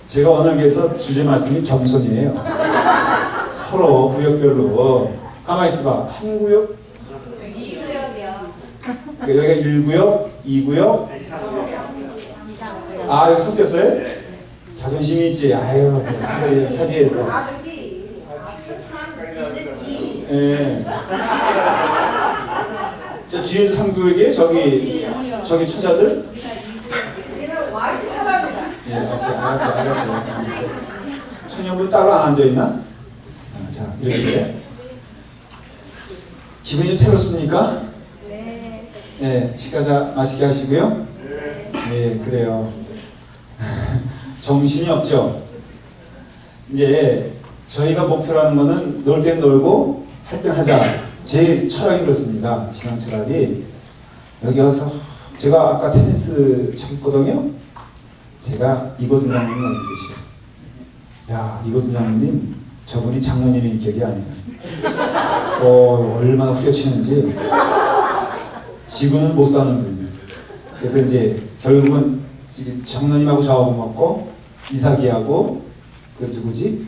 제가 오늘 그래서 주제 말씀이 겸손이에요. 서로 구역별로 가만히 있어봐. 한 구역? 여기 2구역이요. 여기가 1구역, 2구역. 아, 여기 섞였어요? 자존심이 있지. 아유, 한 자리 차지해서. 예. 저 뒤에도 3구역이에요? 저기 처자들? 예, 오케이. 알았어. 청년분 따로 안 앉아있나? 자, 이렇게. 기분이 좀 새롭습니까? 네. 예, 식사 맛있게 하시고요. 예, 그래요. 정신이 없죠? 이제 저희가 목표라는 거는 놀 땐 놀고 할 땐 하자. 제 철학이 그렇습니다. 신앙 철학이. 여기 와서 제가 아까 테니스 쳤거든요. 제가 이고준 장로님 어디 계셔? 야, 이고준 장로님 저분이 장로님의 인격이 아니야. 얼마나 후려치는지. 지구는 못 사는 분. 그래서 이제 결국은 장로님하고 저하고 먹고 이삭이하고 그 누구지?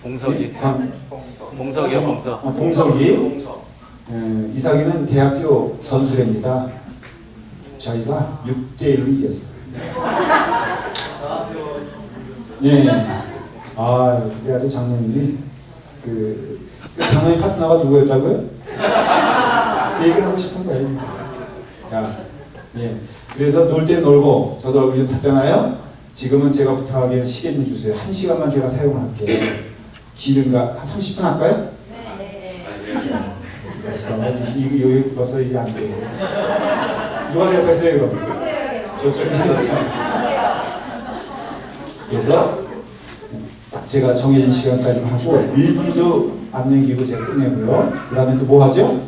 봉석이. 예? 봉석이요, 봉석. 봉석이. 이삭이는 대학교 선수랍니다. 저희가 6대1로 이겼어요. 예. 아, 그때 아주 장로님이 그 장로님 파트너가 누구였다고요? 그 얘기를 하고 싶은 거예요. 자, 예. 그래서 놀 땐 놀고 저도 얼굴 좀 탔잖아요. 지금은 제가 부탁하기엔 시계 좀 주세요. 1시간만 제가 사용을 할게요. 길인가? 한 30분 할까요? 네. 벌써 이거 벌써 이게 안 돼요. 누가 대답했어요 그럼? 저쪽에서. 그래서 딱 제가 정해진 시간까지만 하고 1분도 안 남기고 제가 끝내고요. 그 다음에 또 뭐 하죠?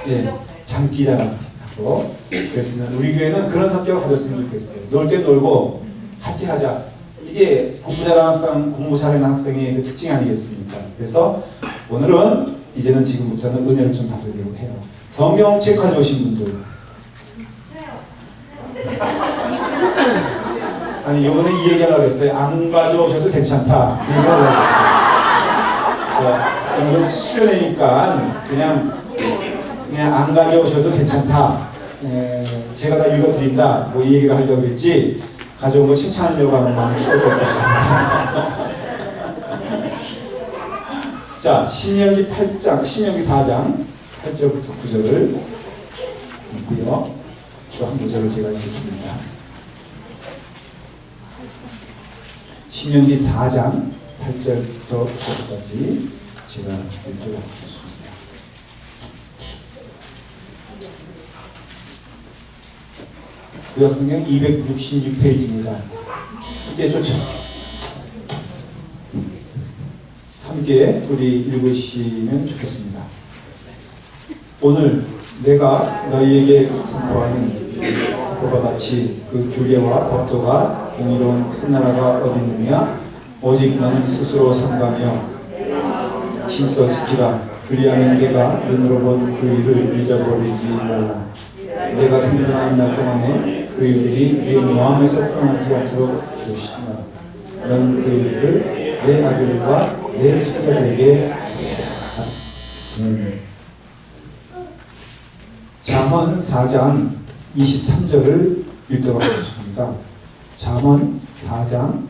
예, 장기자랑 하고. 그랬으면 우리 교회는 그런 성격을 가졌으면 좋겠어요. 놀 때 놀고 할 때 하자. 이게 공부 잘하는 학생의 그 특징 아니겠습니까? 그래서 오늘은 이제는 지금부터는 은혜를 좀 받으려고 해요. 성경 책 가져오신 분들. 아니 이번에 이 얘기하려고 했어요. 안 가져오셔도 괜찮다. 얘기를 하려고 했어요. 오늘은 수련회니까 그냥 안 가져오셔도 괜찮다. 제가 다 읽어드린다. 뭐 이 얘기를 하려고 했지. 가져온 거 칭찬하려고 하는 마음이 추억도 없었습니다. 자, 신명기 4장 8절부터 9절을 읽고요. 또 한 구절을 제가 읽겠습니다. 신명기 4장 8절부터 9절까지 제가 읽도록 하겠습니다. 구약성경 266페이지입니다. 이게 좋죠. 함께 우리 읽으시면 좋겠습니다. 오늘 내가 너희에게 선포하는 그와 같이 그 규례와 법도가 공의로운 큰 나라가 어디 있느냐? 오직 너는 스스로 삼가며 힘써 지키라. 그리하면 내가 눈으로 본 그 일을 잊어버리지 말라. 내가 생존하는 날 동안에 그 일들이 네 마음에서 떠나지 않도록 주시라. 너는 그 일들을 내 아들과 내 손자들에게 하라. 잠언 4장 23절을 읽도록 하겠습니다. 잠언 4장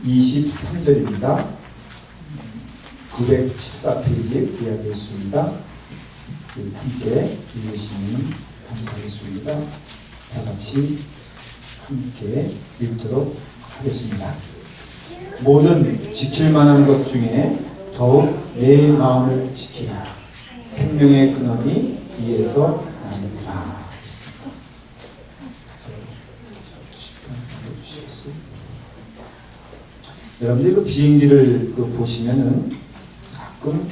23절입니다. 914페이지에 구약에 있습니다. 함께 읽으시면 감사하겠습니다. 다 같이 함께 읽도록 하겠습니다. 모든 지킬 만한 것 중에 더욱 내 마음을 지키라. 생명의 근원이 이에서 나느니라. 여러분들 그 비행기를 보시면은 가끔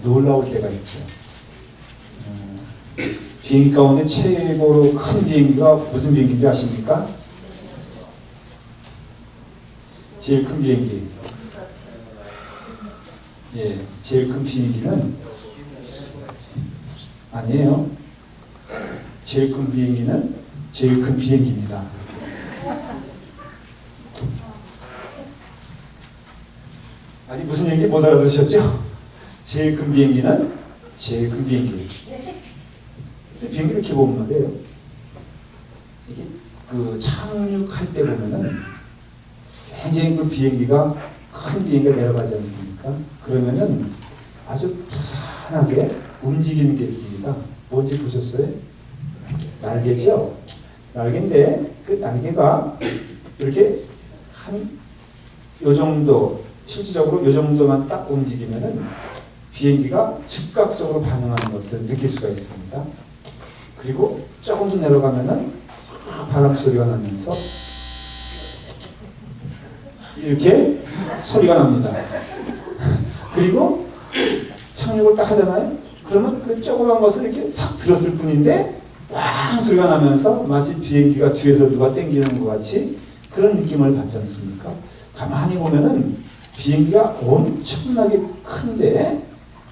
놀라울 때가 있죠. 비행기 가운데 최고로 큰 비행기가 무슨 비행기인지 아십니까? 제일 큰 비행기. 예, 제일 큰 비행기는 아니에요. 제일 큰 비행기는 제일 큰 비행기입니다. 아직 무슨 얘기인지 못 알아들으셨죠? 제일 큰 비행기는 제일 큰 비행기. 근데 비행기를 이렇게 보면 말이에요. 이게 그 착륙할 때 보면은 굉장히 그 비행기가 큰 비행기가 내려가지 않습니까? 그러면은 아주 부산하게 움직이는 게 있습니다. 뭔지 보셨어요? 날개죠? 날개인데 그 날개가 이렇게 한 요 정도, 실질적으로 요 정도만 딱 움직이면은 비행기가 즉각적으로 반응하는 것을 느낄 수가 있습니다. 그리고 조금 더 내려가면은 바람 소리가 나면서 이렇게 소리가 납니다. 그리고 착륙을 딱 하잖아요. 그러면 그 조그만 것을 이렇게 싹 들었을 뿐인데 왕 소리가 나면서 마치 비행기가 뒤에서 누가 땡기는 것 같이 그런 느낌을 받지 않습니까? 가만히 보면은 비행기가 엄청나게 큰데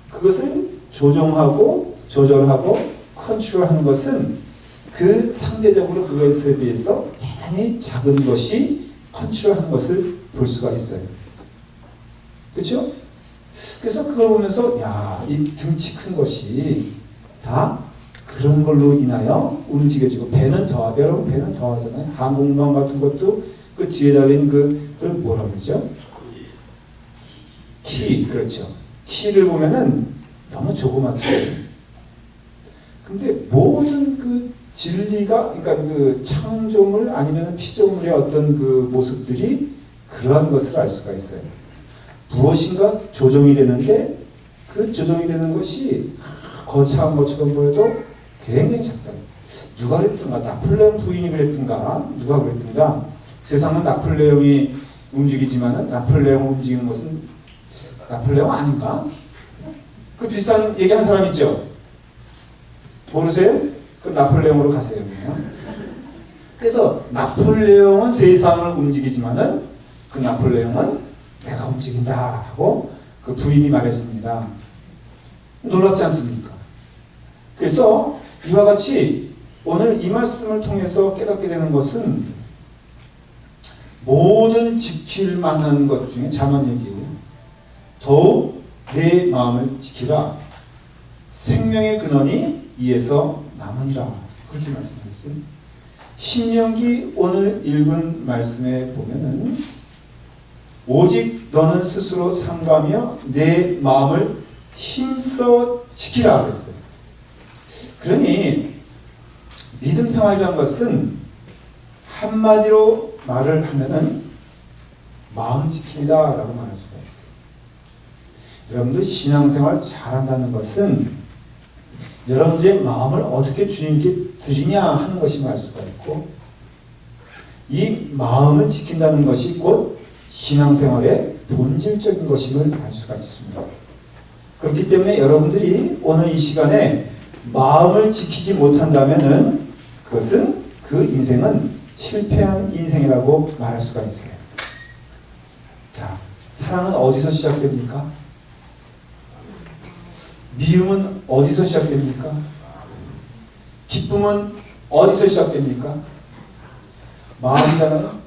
그것을 조정하고 조절하고 컨트롤하는 것은 그 상대적으로 그것에 비해서 대단히 작은 것이 컨트롤하는 것을 볼 수가 있어요. 그렇죠? 그래서 그걸 보면서 야, 이 등치 큰 것이 다 그런 걸로 인하여 움직여지고 배는 더, 여러분 배는 더 하잖아요. 항공모함 같은 것도 그 뒤에 달린 그걸 뭐라 그러죠? 키, 그렇죠. 키를 보면은 너무 조그맣잖아요. 근데 모든 그 진리가, 그러니까 그 창조물 아니면 피조물의 어떤 그 모습들이 그러한 것을 알 수가 있어요. 무엇인가 조정이 되는데 그 조정이 되는 것이 거창한 것처럼 보여도 굉장히 작다. 누가 그랬든가, 나폴레옹 부인이 그랬든가, 누가 그랬든가, 세상은 나폴레옹이 움직이지만은 나폴레옹을 움직이는 것은 나폴레옹 아닌가? 그 비슷한 얘기 한 사람 있죠? 모르세요? 그럼 나폴레옹으로 가세요. 그냥. 그래서 나폴레옹은 세상을 움직이지만은 그 나폴레옹은 내가 움직인다 하고 그 부인이 말했습니다. 놀랍지 않습니까? 그래서 이와 같이 오늘 이 말씀을 통해서 깨닫게 되는 것은 모든 지킬 만한 것 중에 잠언 얘기예요. 더욱 내 마음을 지키라. 생명의 근원이 이에서 남으니라. 그렇게 말씀했어요. 신명기 오늘 읽은 말씀에 보면은 오직 너는 스스로 삼가며 내 마음을 힘써 지키라 그랬어요. 그러니 믿음 생활이라는 것은 한마디로 말을 하면은 마음 지킴이다 라고 말할 수가 있어요. 여러분들 신앙생활 잘한다는 것은 여러분들의 마음을 어떻게 주님께 드리냐 하는 것임을 알 수가 있고, 이 마음을 지킨다는 것이 곧 신앙생활의 본질적인 것임을 알 수가 있습니다. 그렇기 때문에 여러분들이 오늘 이 시간에 마음을 지키지 못한다면은 그것은 그 인생은 실패한 인생이라고 말할 수가 있어요. 자, 사랑은 어디서 시작됩니까? 미움은 어디서 시작됩니까? 기쁨은 어디서 시작됩니까? 마음이잖아요.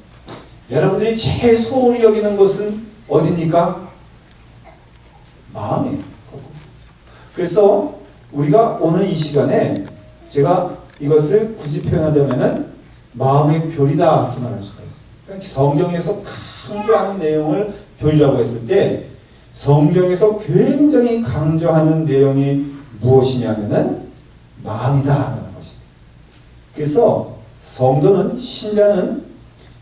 여러분들이 제일 소홀히 여기는 것은 어디입니까? 마음이에요. 그래서 우리가 오늘 이 시간에 제가 이것을 굳이 표현하자면은 마음의 별이다 이렇게 말할 수가 있어요. 그러니까 성경에서 강조하는 내용을 별이라고 했을 때 성경에서 굉장히 강조하는 내용이 무엇이냐면은 마음이다라는 것이에요. 그래서 성도는, 신자는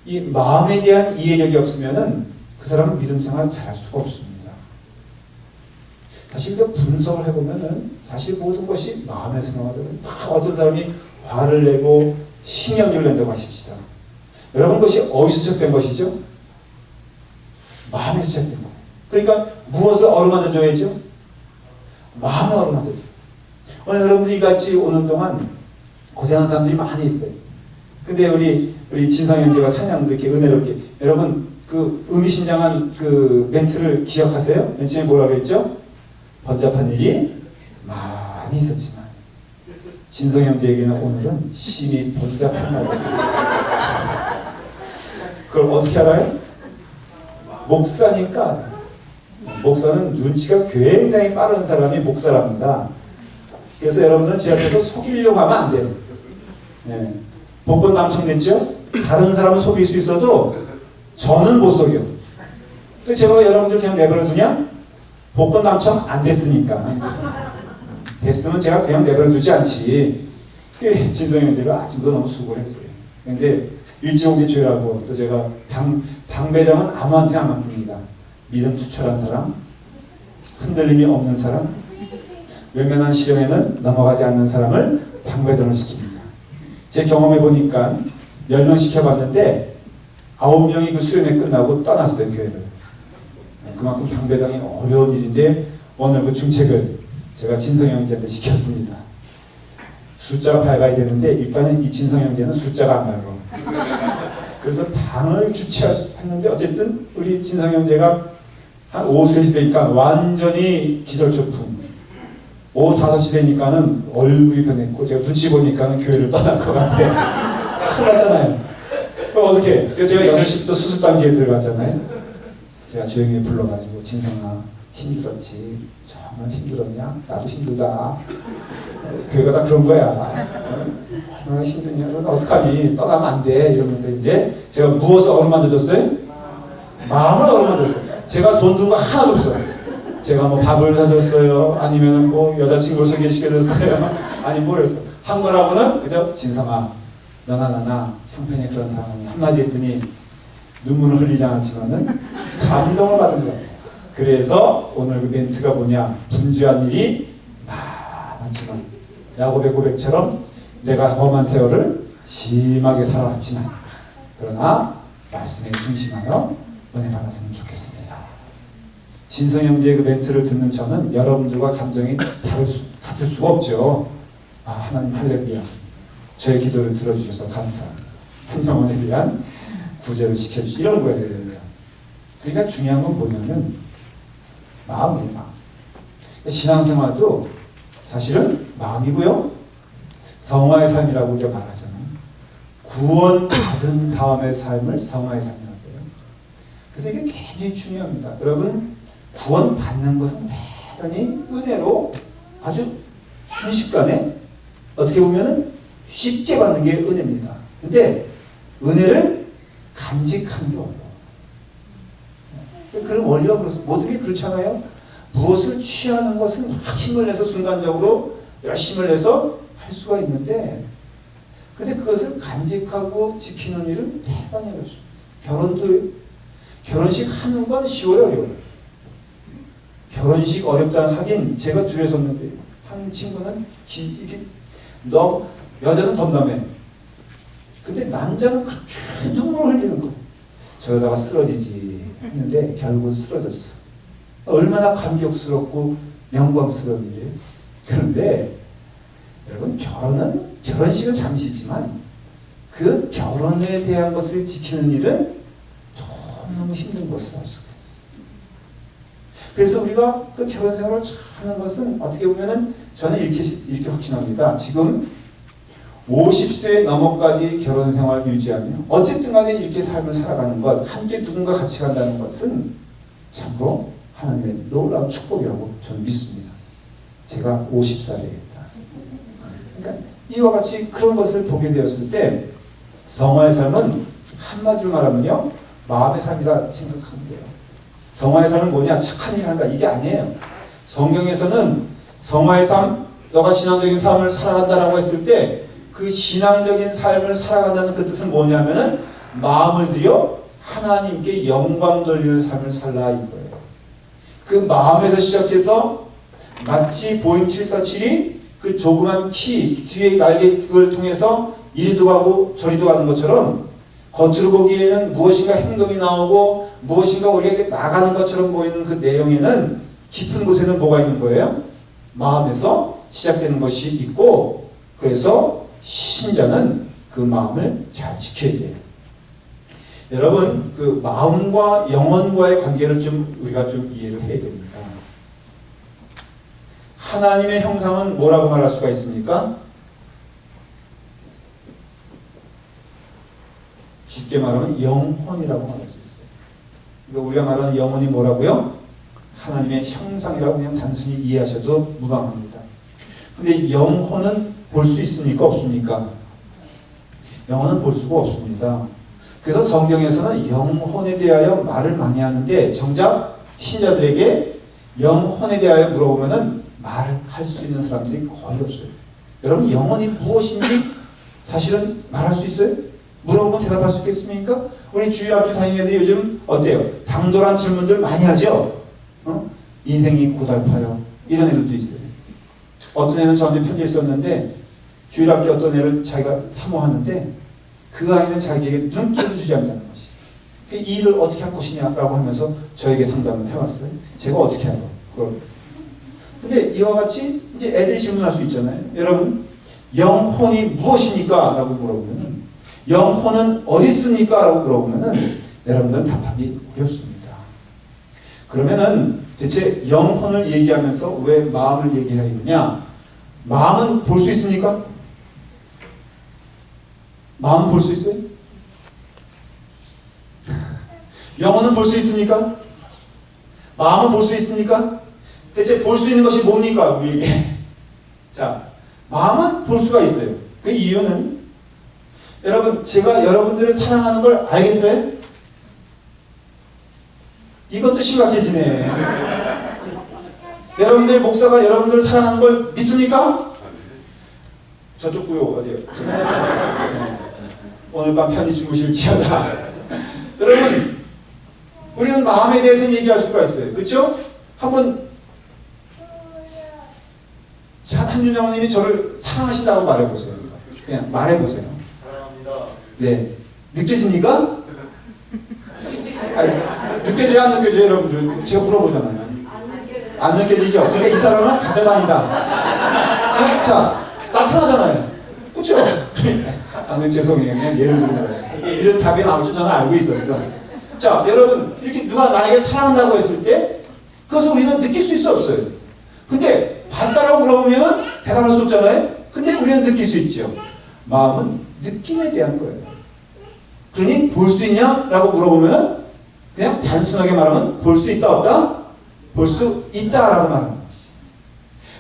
이 마음에 대한 이해력이 없으면은 그 사람은 믿음 생활을 잘할 수가 없습니다. 사실 분석을 해보면은 사실 모든 것이 마음에서 나와요. 어떤 사람이 화를 내고 신경질을 낸다고 하십시다. 여러분, 그것이 어디서 시작된 것이죠? 마음에서 시작된 거예요. 그러니까 무엇을 어루만져 줘야죠? 마음을 어루만져 줘요. 오늘 여러분들이 같이 오는 동안 고생한 사람들이 많이 있어요. 근데 우리 진성 형제가 찬양도 이렇게 은혜롭게, 여러분 그 의미심장한 그 멘트를 기억하세요? 맨 처음에 뭐라 그랬죠? 번잡한 일이 많이 있었지만 진성 형제에게는 오늘은 심히 번잡한 날이었어요. 그걸 어떻게 알아요? 목사니까. 목사는 눈치가 굉장히 빠른 사람이 목사랍니다. 그래서 여러분들은 제 앞에서 속이려고 하면 안 돼요. 예. 복권 당첨됐죠? 다른 사람은 속일 수 있어도 저는 못 속여. 근데 제가 왜 여러분들 그냥 내버려 두냐? 복권 당첨 안 됐으니까. 됐으면 제가 그냥 내버려 두지 않지. 진성이 형제가 아침도 너무 수고를 했어요. 근데 일찍 오기 죄라고 또 제가 방배정은 아무한테나 안 맡깁니다. 믿음 투철한 사람, 흔들림이 없는 사람, 외면한 시련에는 넘어가지 않는 사람을 방배정을 시킵니다. 제 경험해 보니까 10명 시켜봤는데 9명이 그 수련회 끝나고 떠났어요, 교회를. 그만큼 방배정이 어려운 일인데 오늘 그 중책을 제가 진성 형제한테 시켰습니다. 숫자가 밝아야 되는데 일단은 이 진성 형제는 숫자가 안 밝아. 그래서 방을 주최했는데 어쨌든 우리 진성 형제가 한 오후 3시 되니까 완전히 기절초풍. 오후 5시 되니까는 얼굴이 변했고 제가 눈치 보니까는 교회를 떠날 것 같아. 큰일 났잖아요. 그럼 어떻게? 그래서 제가 8시부터 수습 단계에 들어갔잖아요. 제가 조용히 불러가지고 진성아 힘들었지? 정말 힘들었냐? 나도 힘들다. 교회가 다 그런 거야. 얼마나 힘드냐? 어떡하니? 떠나면 안 돼. 이러면서 이제 제가 무엇을 어루만져줬어요? 마음을 어루만져줬어요. 제가 돈 든 거 하나도 없어요. 제가 뭐 밥을 사줬어요. 아니면 뭐 여자친구를 소개시켜줬어요. 아니 뭘 했어. 한 거라고는 그죠? 진성아 너나 나나 형편이 그런 상황이 한마디 했더니 눈물을 흘리지 않았지만은 감동을 받은 것 같아요. 그래서 오늘 그 멘트가 뭐냐? 분주한 일이 많았지만 야곱의 고백처럼 내가 험한 세월을 심하게 살아왔지만 그러나 말씀에 중심하여 은혜 받았으면 좋겠습니다. 진성 형제의 그 멘트를 듣는 저는 여러분들과 감정이 같을 수가 없죠. 아, 하나님 할렐루야. 저의 기도를 들어주셔서 감사합니다. 한 영혼에 대한 구제를 시켜주시 이런 거예요. 그러니까 중요한 건 뭐냐면 마음이에요. 마음. 신앙생활도 사실은 마음이고요. 성화의 삶이라고 우리가 말하잖아요. 구원받은 다음의 삶을 성화의 삶이라고 해요. 그래서 이게 굉장히 중요합니다. 여러분 구원받는 것은 대단히 은혜로 아주 순식간에 어떻게 보면은 쉽게 받는 게 은혜입니다. 근데 은혜를 간직하는 게 어려워요. 그런 원리가 그렇습니다. 모든 게 그렇잖아요. 무엇을 취하는 것은 막 힘을 내서 순간적으로 열심을 내서 할 수가 있는데 근데 그것을 간직하고 지키는 일은 대단히 어렵습니다. 결혼식 하는 건 쉬워요, 어려워요? 결혼식 어렵다 하긴 제가 줄에 섰는데 한 친구는 이게 여자는 덤덤해. 근데 남자는 그렇게 눈물을 흘리는 거예요. 저러다가 쓰러지지 했는데 결국은 쓰러졌어. 얼마나 감격스럽고 영광스러운 일이에요. 그런데 여러분 결혼식은 잠시지만 그 결혼에 대한 것을 지키는 일은 너무 힘든 것을 알 수가 있어요. 그래서 우리가 그 결혼 생활을 하는 것은 어떻게 보면은 저는 이렇게 확신합니다. 지금 50세 넘어까지 결혼 생활 유지하며 어쨌든 간에 이렇게 삶을 살아가는 것, 함께 누군가 같이 간다는 것은 참으로 하나님의 놀라운 축복이라고 저는 믿습니다. 제가 50살이에요. 그러니까 이와 같이 그런 것을 보게 되었을 때 성화의 삶은 한마디로 말하면요 마음의 삶이다 생각하면 돼요. 성화의 삶은 뭐냐? 착한 일을 한다 이게 아니에요. 성경에서는 성화의 삶, 너가 신앙적인 삶을 살아간다라고 했을 때 그 신앙적인 삶을 살아간다는 그 뜻은 뭐냐면은 마음을 들여 하나님께 영광 돌리는 삶을 살라 이거예요. 그 마음에서 시작해서 마치 보잉 747이 그 조그만 키 뒤에 날개를 통해서 이리도 가고 저리도 가는 것처럼 겉으로 보기에는 무엇인가 행동이 나오고 무엇인가 우리가 이렇게 나가는 것처럼 보이는 그 내용에는 깊은 곳에는 뭐가 있는 거예요? 마음에서 시작되는 것이 있고 그래서 신자는 그 마음을 잘 지켜야 돼요. 여러분 그 마음과 영혼과의 관계를 좀 우리가 좀 이해를 해야 됩니다. 하나님의 형상은 뭐라고 말할 수가 있습니까? 쉽게 말하면 영혼이라고 말할 수 있어요. 그러니까 우리가 말하는 영혼이 뭐라고요? 하나님의 형상이라고 그냥 단순히 이해하셔도 무방합니다. 근데 영혼은 볼 수 있습니까? 없습니까? 영혼은 볼 수가 없습니다. 그래서 성경에서는 영혼에 대하여 말을 많이 하는데 정작 신자들에게 영혼에 대하여 물어보면은 말을 할 수 있는 사람들이 거의 없어요. 여러분 영혼이 무엇인지 사실은 말할 수 있어요? 물어보면 대답할 수 있겠습니까? 우리 주일학교 다니는 애들이 요즘 어때요? 당돌한 질문들 많이 하죠? 인생이 고달파요. 이런 애들도 있어요. 어떤 애는 저한테 편지를 썼는데 주일학교 어떤 애를 자기가 사모하는데 그 아이는 자기에게 눈길도 주지 않는다는 것이. 이 일을 어떻게 할 것이냐라고 하면서 저에게 상담을 해왔어요. 제가 어떻게 하고 그걸. 근데 이와 같이 이제 애들이 질문할 수 있잖아요. 여러분 영혼이 무엇입니까? 라고 물어보면은 영혼은 어디 있습니까? 라고 물어보면은 여러분들은 답하기 어렵습니다. 그러면은 대체 영혼을 얘기하면서 왜 마음을 얘기해야 되느냐? 마음은 볼 수 있습니까? 마음은 볼 수 있어요? 영혼은 볼 수 있습니까? 마음은 볼 수 있습니까? 대체 볼 수 있는 것이 뭡니까? 우리에게. 자, 마음은 볼 수가 있어요. 그 이유는 여러분 제가 여러분들을 사랑하는 걸 알겠어요? 이것도 심각해지네. 여러분들 목사가 여러분들을 사랑하는 걸 믿습니까? 저쪽 구요 어디요? 네. 오늘 밤 편히 주무실 기하다. 여러분 우리는 마음에 대해서 얘기할 수가 있어요. 그렇죠? 한번 한준장님이 저를 사랑하신다고 말해보세요. 그냥 말해보세요. 사랑합니다. 네. 느껴집니까? 아니, 느껴져요? 안 느껴져요? 여러분들? 제가 물어보잖아요. 안 느껴지죠? 그러니까 이 사람은 가짜다니다. 자, 나타나잖아요. 그렇죠? 저는 죄송해요. 그냥 예를 드는 거예요. 이런 답이 나올 줄 저는 알고 있었어. 자, 여러분 이렇게 누가 나에게 사랑한다고 했을 때 그것을 우리는 느낄 수 있어 없어요? 근데 봤다라고 물어보면 대답할 수 없잖아요? 근데 우리는 느낄 수 있죠. 마음은 느낌에 대한 거예요. 그러니 볼 수 있냐? 라고 물어보면 그냥 단순하게 말하면 볼 수 있다 없다? 볼 수 있다라고 말하는 것이죠.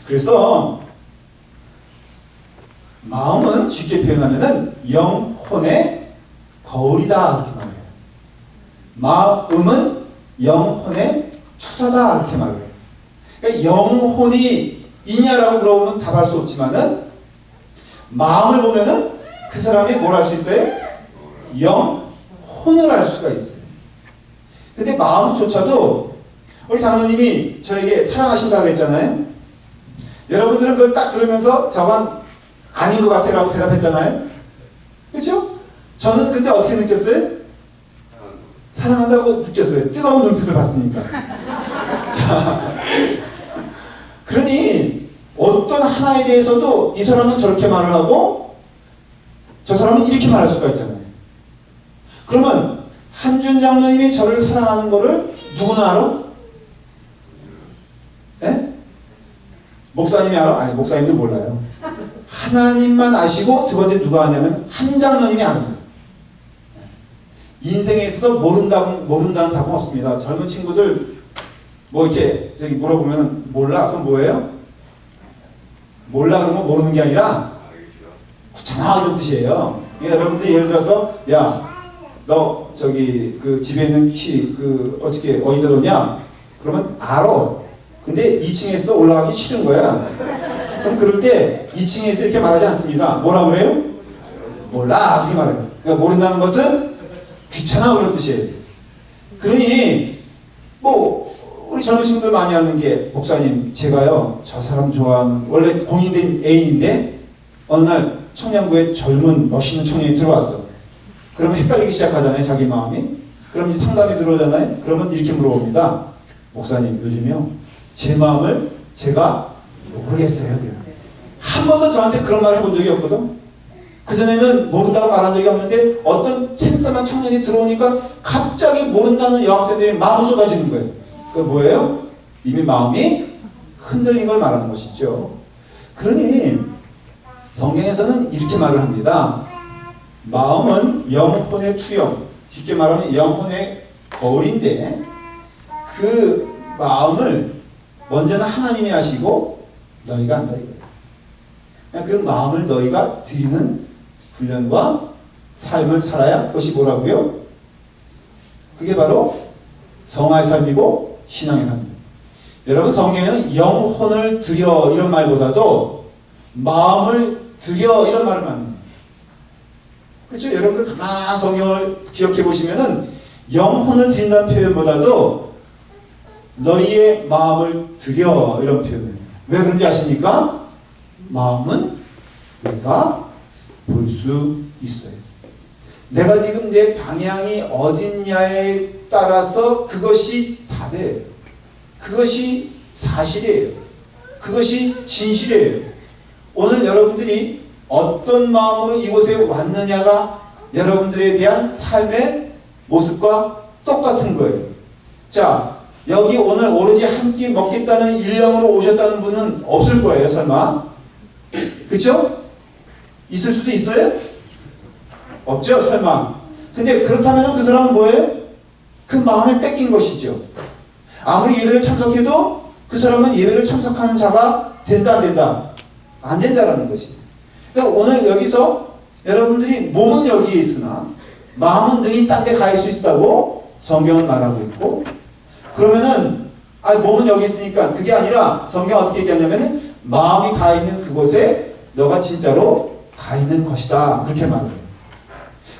그래서 마음은 쉽게 표현하면은 영혼의 거울이다 이렇게 말해요. 마음은 영혼의 투사다 이렇게 말해요. 그러니까 영혼이 있냐라고 물어보면 답할 수 없지만은 마음을 보면은 그 사람이 뭘 할 수 있어요? 영혼을 알 수가 있어요. 근데 마음조차도 우리 장로님이 저에게 사랑하신다 그랬잖아요. 여러분들은 그걸 딱 들으면서 저건 아닌 것 같아 라고 대답했잖아요. 그렇죠? 저는 근데 어떻게 느꼈어요? 사랑한다고 느꼈어요. 뜨거운 눈빛을 봤으니까. 자, 그러니 어떤 하나에 대해서도 이 사람은 저렇게 말을 하고 저 사람은 이렇게 말할 수가 있잖아요. 그러면 한준 장로님이 저를 사랑하는 거를 누구나 알아? 예? 목사님이 알아? 아니 목사님도 몰라요. 하나님만 아시고 두 번째 누가 아냐면 한 장로님이 아는 거예요. 인생에 있어서 모른다는 답은 없습니다. 젊은 친구들 뭐 이렇게 저기 물어보면 몰라? 그럼 뭐예요? 몰라 그러면 모르는 게 아니라 귀찮아 이런 뜻이에요. 그러니까 여러분들이 예를 들어서 야 너 저기 그 집에 있는 키 그 어저께 어디다 놓냐? 그러면 알아. 근데 2층에 있어 올라가기 싫은 거야. 그럼 그럴 때 2층에 있어 이렇게 말하지 않습니다. 뭐라 그래요? 몰라 그렇게 말해요. 그러니까 모른다는 것은 귀찮아 그런 뜻이에요. 그러니 뭐 우리 젊은 친구들 많이 하는 게 목사님 제가요 저 사람 좋아하는 원래 공인된 애인인데 어느 날 청량구에 젊은 멋있는 청년이 들어왔어. 그러면 헷갈리기 시작하잖아요 자기 마음이. 그럼 이 상담이 들어오잖아요. 그러면 이렇게 물어봅니다. 목사님 요즘요 제 마음을 제가 모르겠어요. 한 번도 저한테 그런 말을 해본 적이 없거든. 그전에는 모른다고 말한 적이 없는데 어떤 핸섬한 청년이 들어오니까 갑자기 모른다는 여학생들이 마구 쏟아지는 거예요. 그게 뭐예요? 이미 마음이 흔들린 걸 말하는 것이죠. 그러니 성경에서는 이렇게 말을 합니다. 마음은 영혼의 투영, 쉽게 말하면 영혼의 거울인데 그 마음을 먼저는 하나님이 하시고 너희가 한다 이거예요. 그냥 그 마음을 너희가 드리는 훈련과 삶을 살아야 그것이 뭐라고요? 그게 바로 성화의 삶이고 신앙의 삶입니다. 여러분 성경에는 영혼을 드려 이런 말보다도 마음을 드려 이런 말을 많이 해요. 그렇죠? 여러분들 가만히 성경을 기억해 보시면은 영혼을 드린다는 표현보다도 너희의 마음을 드려 이런 표현을 해요. 왜 그런지 아십니까? 마음은 내가 볼 수 있어요. 내가 지금 내 방향이 어딨냐에 따라서 그것이 답이에요. 그것이 사실이에요. 그것이 진실이에요. 오늘 여러분들이 어떤 마음으로 이곳에 왔느냐가 여러분들에 대한 삶의 모습과 똑같은 거예요. 자, 여기 오늘 오로지 한 끼 먹겠다는 일념으로 오셨다는 분은 없을 거예요, 설마. 그쵸? 있을 수도 있어요? 없죠, 설마. 근데 그렇다면 그 사람은 뭐예요? 그 마음에 뺏긴 것이죠. 아무리 예배를 참석해도 그 사람은 예배를 참석하는 자가 된다, 안 된다? 안 된다라는 것이에요. 그러니까 오늘 여기서 여러분들이 몸은 여기에 있으나 마음은 능히 딴 데 가 있을 수 있다고 성경은 말하고 있고, 그러면은 몸은 여기 있으니까 그게 아니라 성경 어떻게 얘기하냐면은 마음이 가 있는 그곳에 너가 진짜로 가 있는 것이다, 그렇게 말해요.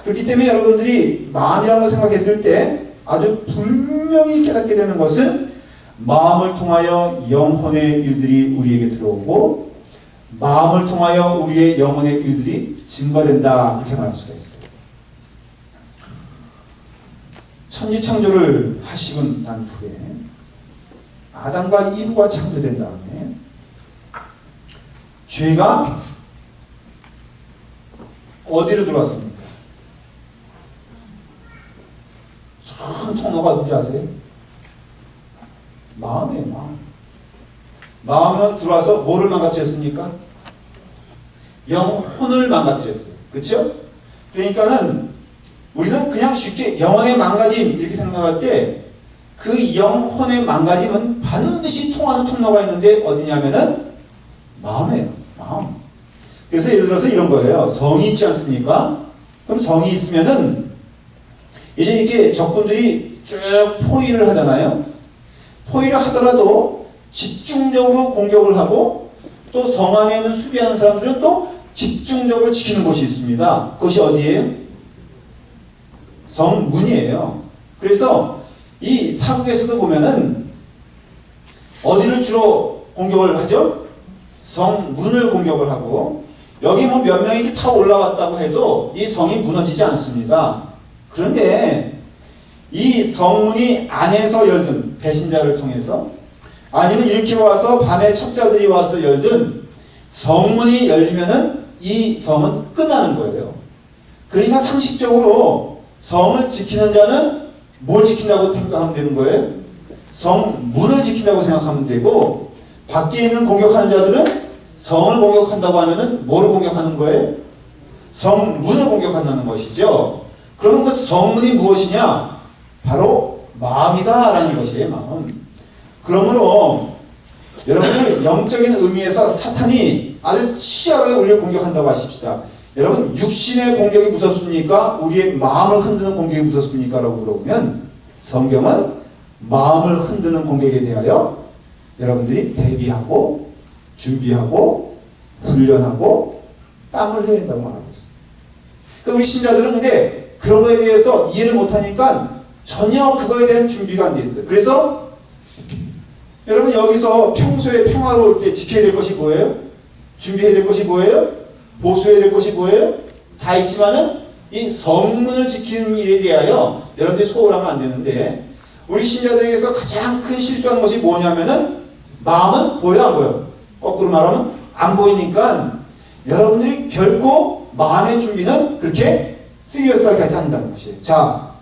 그렇기 때문에 여러분들이 마음이라는 걸 생각했을 때 아주 분명히 깨닫게 되는 것은 마음을 통하여 영혼의 일들이 우리에게 들어오고 마음을 통하여 우리의 영혼의 일들이 증거된다, 그렇게 말할 수가 있어요. 천지창조를 하시고 난 후에 아담과 이브가 창조된 다음에 죄가 어디로 들어왔습니까? 전 통로가 뭔지 아세요? 마음이에요, 마음. 마음에 들어와서 뭐를 망가뜨렸습니까? 영혼을 망가뜨렸어요. 그렇죠? 그러니까는 우리는 그냥 쉽게 영혼의 망가짐 이렇게 생각할 때 그 영혼의 망가짐은 반드시 통하는 통로가 있는데 어디냐면은 마음이에요. 마음. 그래서 예를 들어서 이런 거예요. 성이 있지 않습니까? 그럼 성이 있으면은 이제 이렇게 적군들이 쭉 포위를 하잖아요. 포위를 하더라도 집중적으로 공격을 하고 또 성 안에 있는 수비하는 사람들은 또 집중적으로 지키는 곳이 있습니다. 그것이 어디예요? 성문이에요. 그래서 이 사국에서도 보면은 어디를 주로 공격을 하죠? 성문을 공격을 하고, 여기 뭐 몇 명이 이렇게 타 올라왔다고 해도 이 성이 무너지지 않습니다. 그런데 이 성문이 안에서 열든 배신자를 통해서 아니면 이렇게 와서 밤에 첩자들이 와서 열든 성문이 열리면은 이 성은 끝나는 거예요. 그러니까 상식적으로 성을 지키는 자는 뭘 지킨다고 생각하면 되는 거예요? 성문을 지킨다고 생각하면 되고, 밖에 있는 공격하는 자들은 성을 공격한다고 하면은 뭐를 공격하는 거예요? 성문을 공격한다는 것이죠. 그러면 그 성문이 무엇이냐? 바로 마음이다 라는 것이에요. 마음. 그러므로 여러분들 영적인 의미에서 사탄이 아주 치열하게 우리를 공격한다고 하십시다. 여러분 육신의 공격이 무섭습니까? 우리의 마음을 흔드는 공격이 무섭습니까? 라고 물어보면 성경은 마음을 흔드는 공격에 대하여 여러분들이 대비하고 준비하고 훈련하고 땀을 흘려야 된다고 말하고 있어요. 그러니까 우리 신자들은 근데 그런 거에 대해서 이해를 못하니까 전혀 그거에 대한 준비가 안 돼 있어요. 그래서 여러분 여기서 평소에 평화로울 때 지켜야 될 것이 뭐예요? 준비해야 될 것이 뭐예요? 보수해야 될 것이 뭐예요? 다 있지만은 이 성문을 지키는 일에 대하여 여러분들이 소홀하면 안 되는데, 우리 신자들에게서 가장 큰 실수하는 것이 뭐냐면은 마음은 보여 안 보여? 거꾸로 말하면 안 보이니까 여러분들이 결코 마음의 준비는 그렇게 시리어스하게 하지 않는다는 것이에요. 자,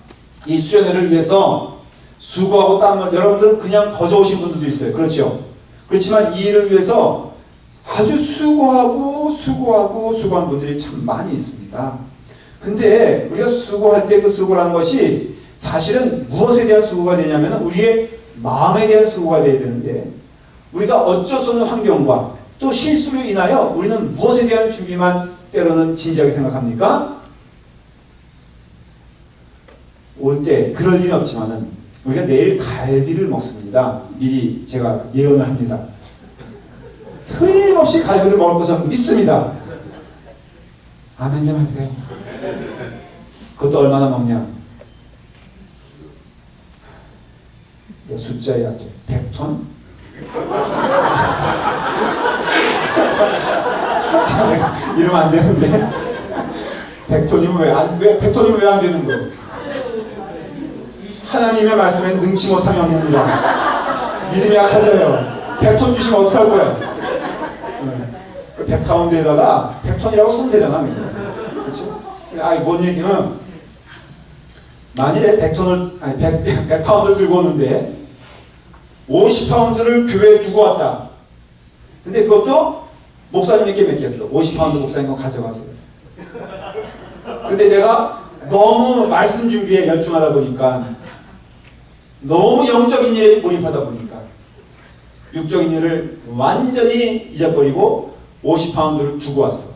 이 수련회를 위해서 수고하고 땀을, 여러분들은 그냥 거저 오신 분들도 있어요. 그렇죠? 그렇지만 이 일을 위해서 아주 수고한 분들이 참 많이 있습니다. 근데 우리가 수고할 때 그 수고라는 것이 사실은 무엇에 대한 수고가 되냐면 우리의 마음에 대한 수고가 돼야 되는데 우리가 어쩔 수 없는 환경과 또 실수로 인하여 우리는 무엇에 대한 준비만 때로는 진지하게 생각합니까? 올 때 그럴 일은 없지만은 우리가 내일 갈비를 먹습니다. 미리 제가 예언을 합니다. 틀림없이 갈비를 먹을 것을 믿습니다. 아멘 좀 하세요. 그것도 얼마나 먹냐? 숫자에 약해. 100톤? 이러면 안 되는데 100톤이면 왜 100톤이면 왜 안 되는 거예요? 하나님의 말씀에 능치 못함이 없느니라. 믿음이 약하다요. 100톤 주시면 어떡할 거야? 그 100파운드에다가 100톤이라고 쓰면 되잖아. 그렇죠? 뭔 얘기는 만일에 100파운드를 들고 오는데 50파운드를 교회에 두고 왔다. 근데 그것도 목사님에게 맡겼어. 50파운드 목사님 거 가져가세요. 근데 내가 너무 말씀 준비에 열중하다 보니까 너무 영적인 일에 몰입하다 보니까 육적인 일을 완전히 잊어버리고 50파운드를 두고 왔어.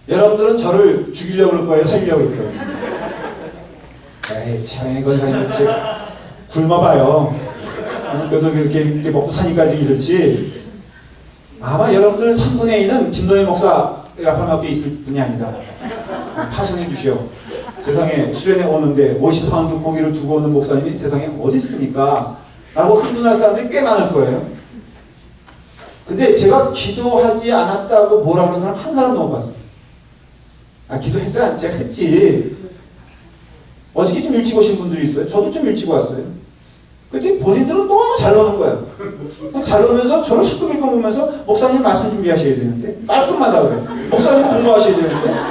여러분들은 저를 죽이려고 그럴 거예요? 살리려고 그럴 거예요? 에이 참 권사님 굶어봐요. 그래도 이렇게 먹고 사니까 지금 이렇지. 아마 여러분들 3분의 2는 김노희 목사 앞에 있을 분이 아니다. 파송해 주시오. 세상에 수련회 오는데 50파운드 고기를 두고 오는 목사님이 세상에 어디 있습니까? 라고 흥분할 사람들이 꽤 많을 거예요. 근데 제가 기도하지 않았다고 뭐라 그러는 사람 한 사람도 못 봤어요. 기도했어요? 제가 했지. 어저께 좀 일찍 오신 분들이 있어요. 저도 좀 일찍 왔어요. 근데 본인들은 너무 잘 노는 거예요. 잘 노면서 저를 시끄럽게 보면서 목사님 말씀 준비하셔야 되는데 말끝마다 그래. 목사님 공부하셔야 되는데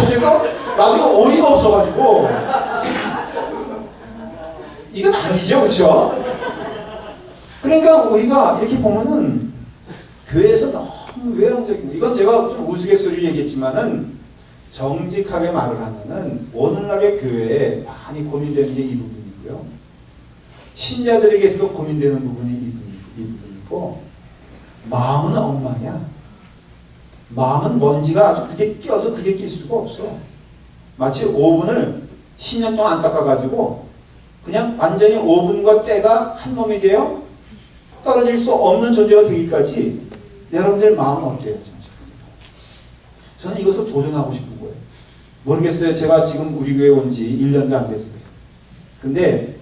그래서 나도 이거 어이가 없어가지고 이건 아니죠, 그렇죠? 그러니까 우리가 이렇게 보면은 교회에서 너무 외향적이고 이건 제가 좀 우스갯소리를 얘기했지만은 정직하게 말을 하면은 오늘날의 교회에 많이 고민되는 게 이 부분이고요. 신자들에게서 고민되는 부분이 이 부분이고 마음은 엉망이야. 마음은 먼지가 아주 그게 끼어도 그게 낄 수가 없어. 마치 오븐을 10년 동안 안 닦아가지고 그냥 완전히 오븐과 때가 한 몸이 되어 떨어질 수 없는 존재가 되기까지 여러분들 마음은 어때요? 저는 이것을 도전하고 싶은 거예요. 모르겠어요. 제가 지금 우리 교회 온 지 1년도 안 됐어요. 근데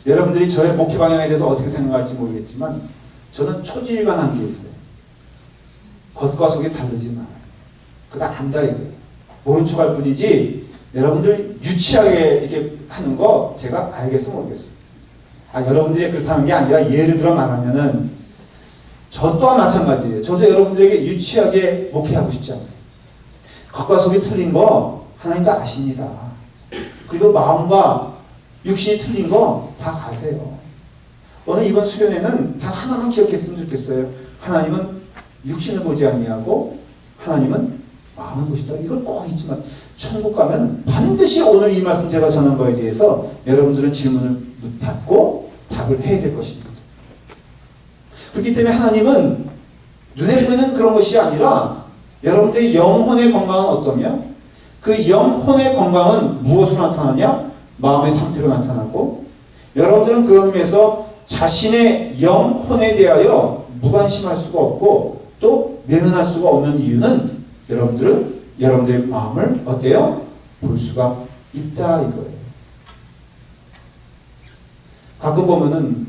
여러분들이 저의 목회 방향에 대해서 어떻게 생각할지 모르겠지만 저는 초지일관한 게 있어요. 겉과 속이 다르지 말아요. 그거 다 안다 이거예요. 모른 척할 뿐이지 여러분들 유치하게 이렇게 하는 거 제가 알겠어 모르겠어요. 여러분들이 그렇다는 게 아니라 예를 들어 말하면은 저 또한 마찬가지예요. 저도 여러분들에게 유치하게 목회하고 싶지 않아요. 겉과 속이 틀린 거 하나님도 아십니다. 그리고 마음과 육신이 틀린 거 다 아세요. 오늘 이번 수련회는 단 하나만 기억했으면 좋겠어요. 하나님은 육신을 보지 아니하고 하나님은 마음을 보신다. 이걸 꼭 잊지만 천국 가면 반드시 오늘 이 말씀 제가 전한 거에 대해서 여러분들은 질문을 받고 답을 해야 될 것입니다. 그렇기 때문에 하나님은 눈에 보이는 그런 것이 아니라 여러분들의 영혼의 건강은 어떠며 그 영혼의 건강은 무엇으로 나타나냐? 마음의 상태로 나타나고 여러분들은 그 의미에서 자신의 영혼에 대하여 무관심할 수가 없고 또 외면할 수가 없는 이유는 여러분들은 여러분들의 마음을 어때요? 볼 수가 있다 이거예요. 가끔 보면은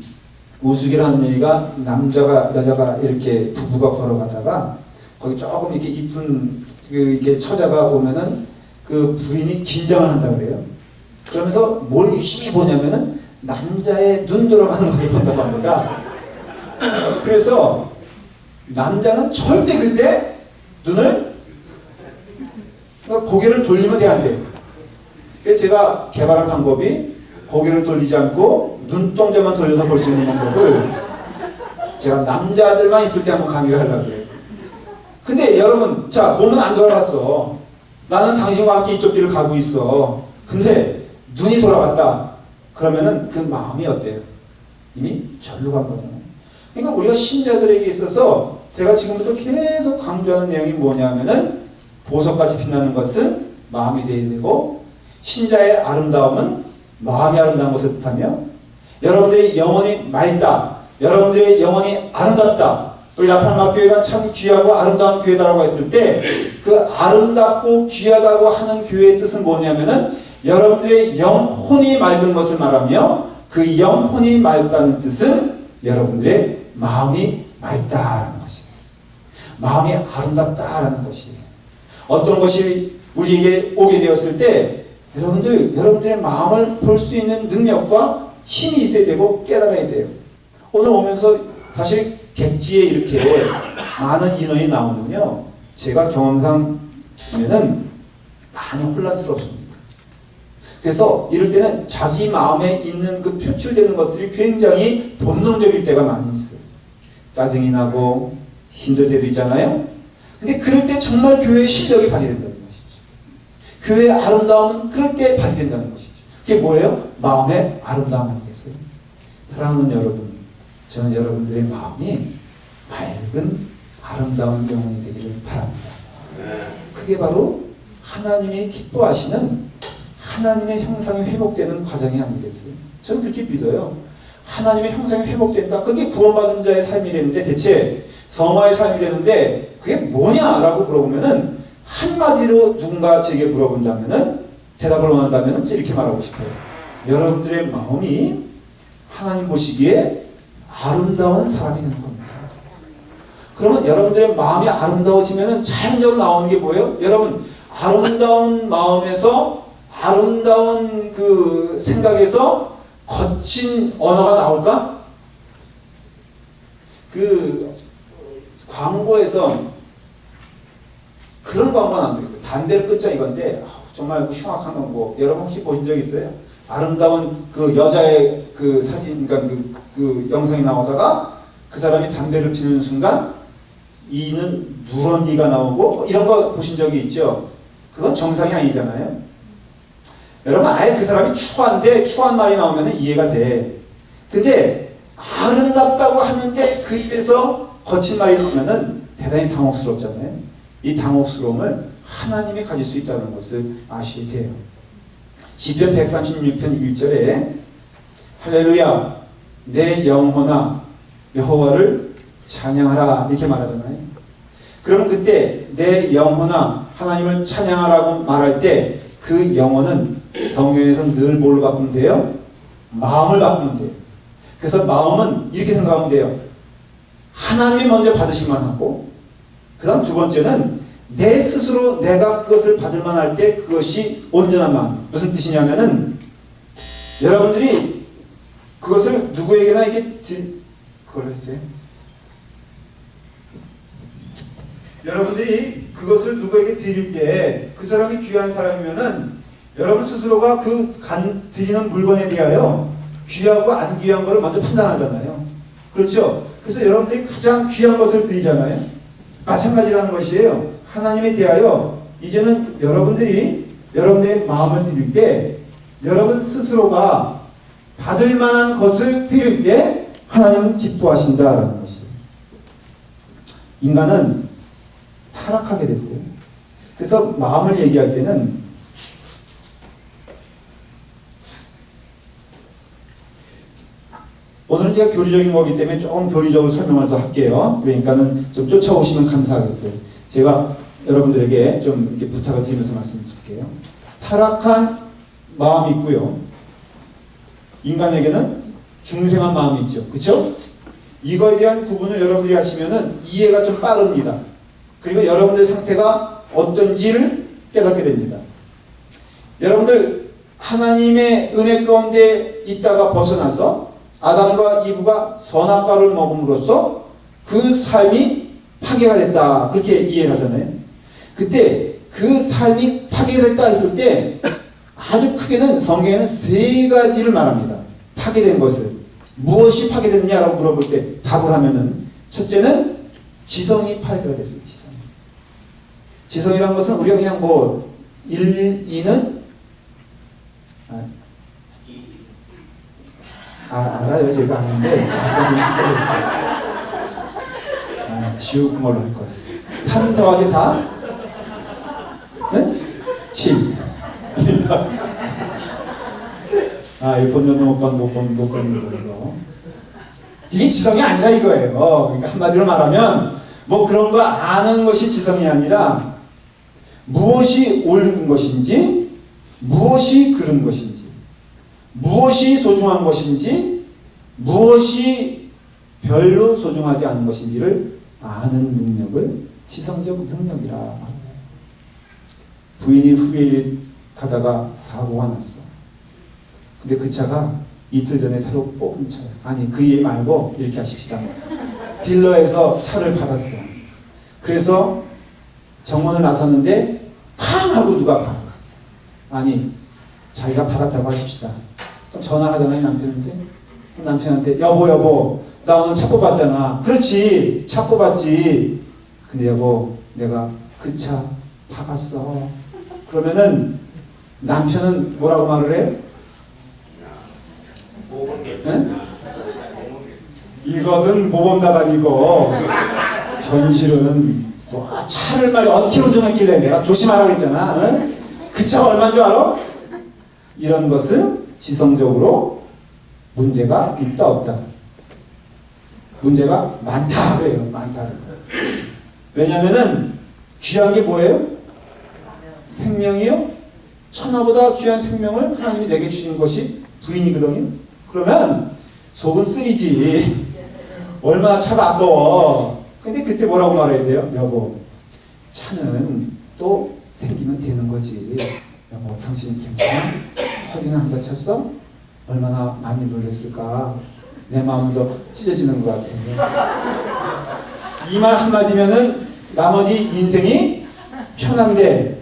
우스개라는 얘기가 남자가 여자가 이렇게 부부가 걸어가다가 거기 조금 이렇게 이쁜 이렇게 처자가 오면은 그 부인이 긴장을 한다 그래요. 그러면서 뭘 유심히 보냐면은 남자의 눈 돌아가는 것을 본다고 합니다. 그래서 남자는 절대 그때 눈을 고개를 돌리면 안 돼. 그래서 제가 개발한 방법이 고개를 돌리지 않고 눈동자만 돌려서 볼 수 있는 방법을 제가 남자들만 있을 때 한번 강의를 하려고 해요. 근데 여러분, 자, 몸은 안 돌아갔어. 나는 당신과 함께 이쪽 길을 가고 있어. 근데 눈이 돌아갔다. 그러면은 그 마음이 어때요? 이미 절로 간 거잖아요. 그러니까 우리가 신자들에게 있어서 제가 지금부터 계속 강조하는 내용이 뭐냐면은 보석같이 빛나는 것은 마음이 되어야 되고, 신자의 아름다움은 마음이 아름다운 것을 뜻하며, 여러분들의 영혼이 맑다, 여러분들의 영혼이 아름답다, 우리 라팔마 교회가 참 귀하고 아름다운 교회다라고 했을 때 그 아름답고 귀하다고 하는 교회의 뜻은 뭐냐면은 여러분들의 영혼이 맑은 것을 말하며, 그 영혼이 맑다는 뜻은 여러분들의 마음이 맑다라는 것이에요. 마음이 아름답다라는 것이에요. 어떤 것이 우리에게 오게 되었을 때 여러분들의 마음을 볼 수 있는 능력과 힘이 있어야 되고 깨달아야 돼요. 오늘 오면서 사실 객지에 이렇게 많은 인원이 나오면요, 제가 경험상 보면은 많이 혼란스럽습니다. 그래서 이럴 때는 자기 마음에 있는 그 표출되는 것들이 굉장히 본능적일 때가 많이 있어요. 짜증이 나고 힘들 때도 있잖아요. 근데 그럴 때 정말 교회의 실력이 발휘된다는 것이죠. 교회의 아름다움은 그럴 때 발휘된다는 것이죠. 그게 뭐예요? 마음의 아름다움 아니겠어요? 사랑하는 여러분, 저는 여러분들의 마음이 맑은 아름다운 영혼이 되기를 바랍니다. 그게 바로 하나님이 기뻐하시는 하나님의 형상이 회복되는 과정이 아니겠어요? 저는 그렇게 믿어요. 하나님의 형상이 회복된다. 그게 구원받은 자의 삶이랬는데, 대체 성화의 삶이랬는데 그게 뭐냐라고 물어보면은, 한마디로 누군가 제게 물어본다면은, 대답을 원한다면은 이렇게 말하고 싶어요. 여러분들의 마음이 하나님 보시기에 아름다운 사람이 되는 겁니다. 그러면 여러분들의 마음이 아름다워지면은 자연적으로 나오는 게 뭐예요? 여러분, 아름다운 마음에서, 아름다운 그 생각에서 거친 언어가 나올까? 그 광고에서 그런 광고가 나온 적 있어요. 담배를 끊자 이건데 정말 흉악한 광고. 여러분 혹시 보신 적 있어요? 아름다운 그 여자의 그 사진, 그러니까 그 영상이 나오다가 그 사람이 담배를 피우는 순간 이는 누런 이가 나오고, 이런 거 보신 적이 있죠? 그건 정상이 아니잖아요. 여러분, 아예 그 사람이 추한데 추한 말이 나오면 이해가 돼. 근데 아름답다고 하는데 그 입에서 거친 말이 나오면 대단히 당혹스럽잖아요. 이 당혹스러움을 하나님이 가질 수 있다는 것을 아셔야 돼요. 시편 136편 1절에 할렐루야 내 영혼아 여호와를 찬양하라 이렇게 말하잖아요. 그러면 그때 내 영혼아 하나님을 찬양하라고 말할 때 그 영혼은 성경에서는 늘 뭘로 바꾸면 돼요? 마음을 바꾸면 돼요. 그래서 마음은 이렇게 생각하면 돼요. 하나님이 먼저 받으실만 하고, 그 다음 두 번째는 내 스스로 내가 그것을 받을만 할 때 그것이 온전한 마음. 무슨 뜻이냐면은 여러분들이 그것을 누구에게나 이게 그걸 해도 돼요? 여러분들이 그것을 누구에게 드릴 때 그 사람이 귀한 사람이면은 여러분 스스로가 그 드리는 물건에 대하여 귀하고 안 귀한 것을 먼저 판단하잖아요. 그렇죠? 그래서 여러분들이 가장 귀한 것을 드리잖아요. 마찬가지라는 것이에요. 하나님에 대하여 이제는 여러분들이 여러분들의 마음을 드릴 때 여러분 스스로가 받을 만한 것을 드릴 때 하나님은 기뻐하신다라는 것이에요. 인간은 타락하게 됐어요. 그래서 마음을 얘기할 때는 오늘은 제가 교리적인 거기 때문에 조금 교리적으로 설명을 더 할게요. 그러니까는 좀 쫓아오시면 감사하겠어요. 제가 여러분들에게 좀 이렇게 부탁을 드리면서 말씀드릴게요. 타락한 마음이 있고요. 인간에게는 중생한 마음이 있죠. 그렇죠? 이거에 대한 구분을 여러분들이 하시면은 이해가 좀 빠릅니다. 그리고 여러분들 상태가 어떤지를 깨닫게 됩니다. 여러분들 하나님의 은혜 가운데 있다가 벗어나서 아담과 이브가 선악과를 먹음으로써 그 삶이 파괴가 됐다. 그렇게 이해를 하잖아요. 그때 그 삶이 파괴됐다 했을 때 아주 크게는 성경에는 세 가지를 말합니다. 파괴된 것을. 무엇이 파괴되느냐라고 물어볼 때 답을 하면은 첫째는 지성이 파괴가 됐어요. 지성. 지성이라는 것은 우리가 그냥 뭐 1, 2는 알아요. 제가 아는데 잠깐 좀 헷갈렸어요. 쉬운 걸로 할 거야. 3 더하기 4? 네? 7. 이 본전도 못 받는 거 이거. 이게 지성이 아니라 이거예요. 그러니까 한마디로 말하면 뭐 그런 거 아는 것이 지성이 아니라 무엇이 옳은 것인지, 무엇이 그른 것인지, 무엇이 소중한 것인지, 무엇이 별로 소중하지 않은 것인지를 아는 능력을 지성적 능력이라 말해요. 부인이 후배일 가다가 사고가 났어. 근데 그 차가 이틀 전에 새로 뽑은 차야. 아니 그 얘기 말고 이렇게 하십시다. 딜러에서 차를 받았어. 그래서 정문을 나섰는데 팡 하고 누가 받았어. 아니 자기가 받았다고 하십시다. 그럼 전화를 하잖아요 남편한테 여보 나 오늘 차 뽑았잖아. 그렇지 차 뽑았지. 근데 여보 내가 그 차 박았어. 그러면은 남편은 뭐라고 말을 해요? 네? 이것은 모범답안이고 현실은 뭐 차를 말이야 어떻게 운전했길래 내가 조심하라고 했잖아. 응? 그 차가 얼마인 줄 알아? 이런 것은 지성적으로 문제가 있다 없다. 문제가 많다 그래요. 많다. 왜냐면은 귀한 게 뭐예요? 생명이요? 천하보다 귀한 생명을 하나님이 내게 주신 것이 부인이거든요. 그러면 속은 쓰리지. 얼마나 차가 아까워. 근데 그때 뭐라고 말해야 돼요? 여보 차는 또 생기면 되는 거지. 여보 당신 괜찮아? 허리는 안 다쳤어? 얼마나 많이 놀랬을까. 내 마음은 더 찢어지는 것 같아. 이 말 한마디면은 나머지 인생이 편한데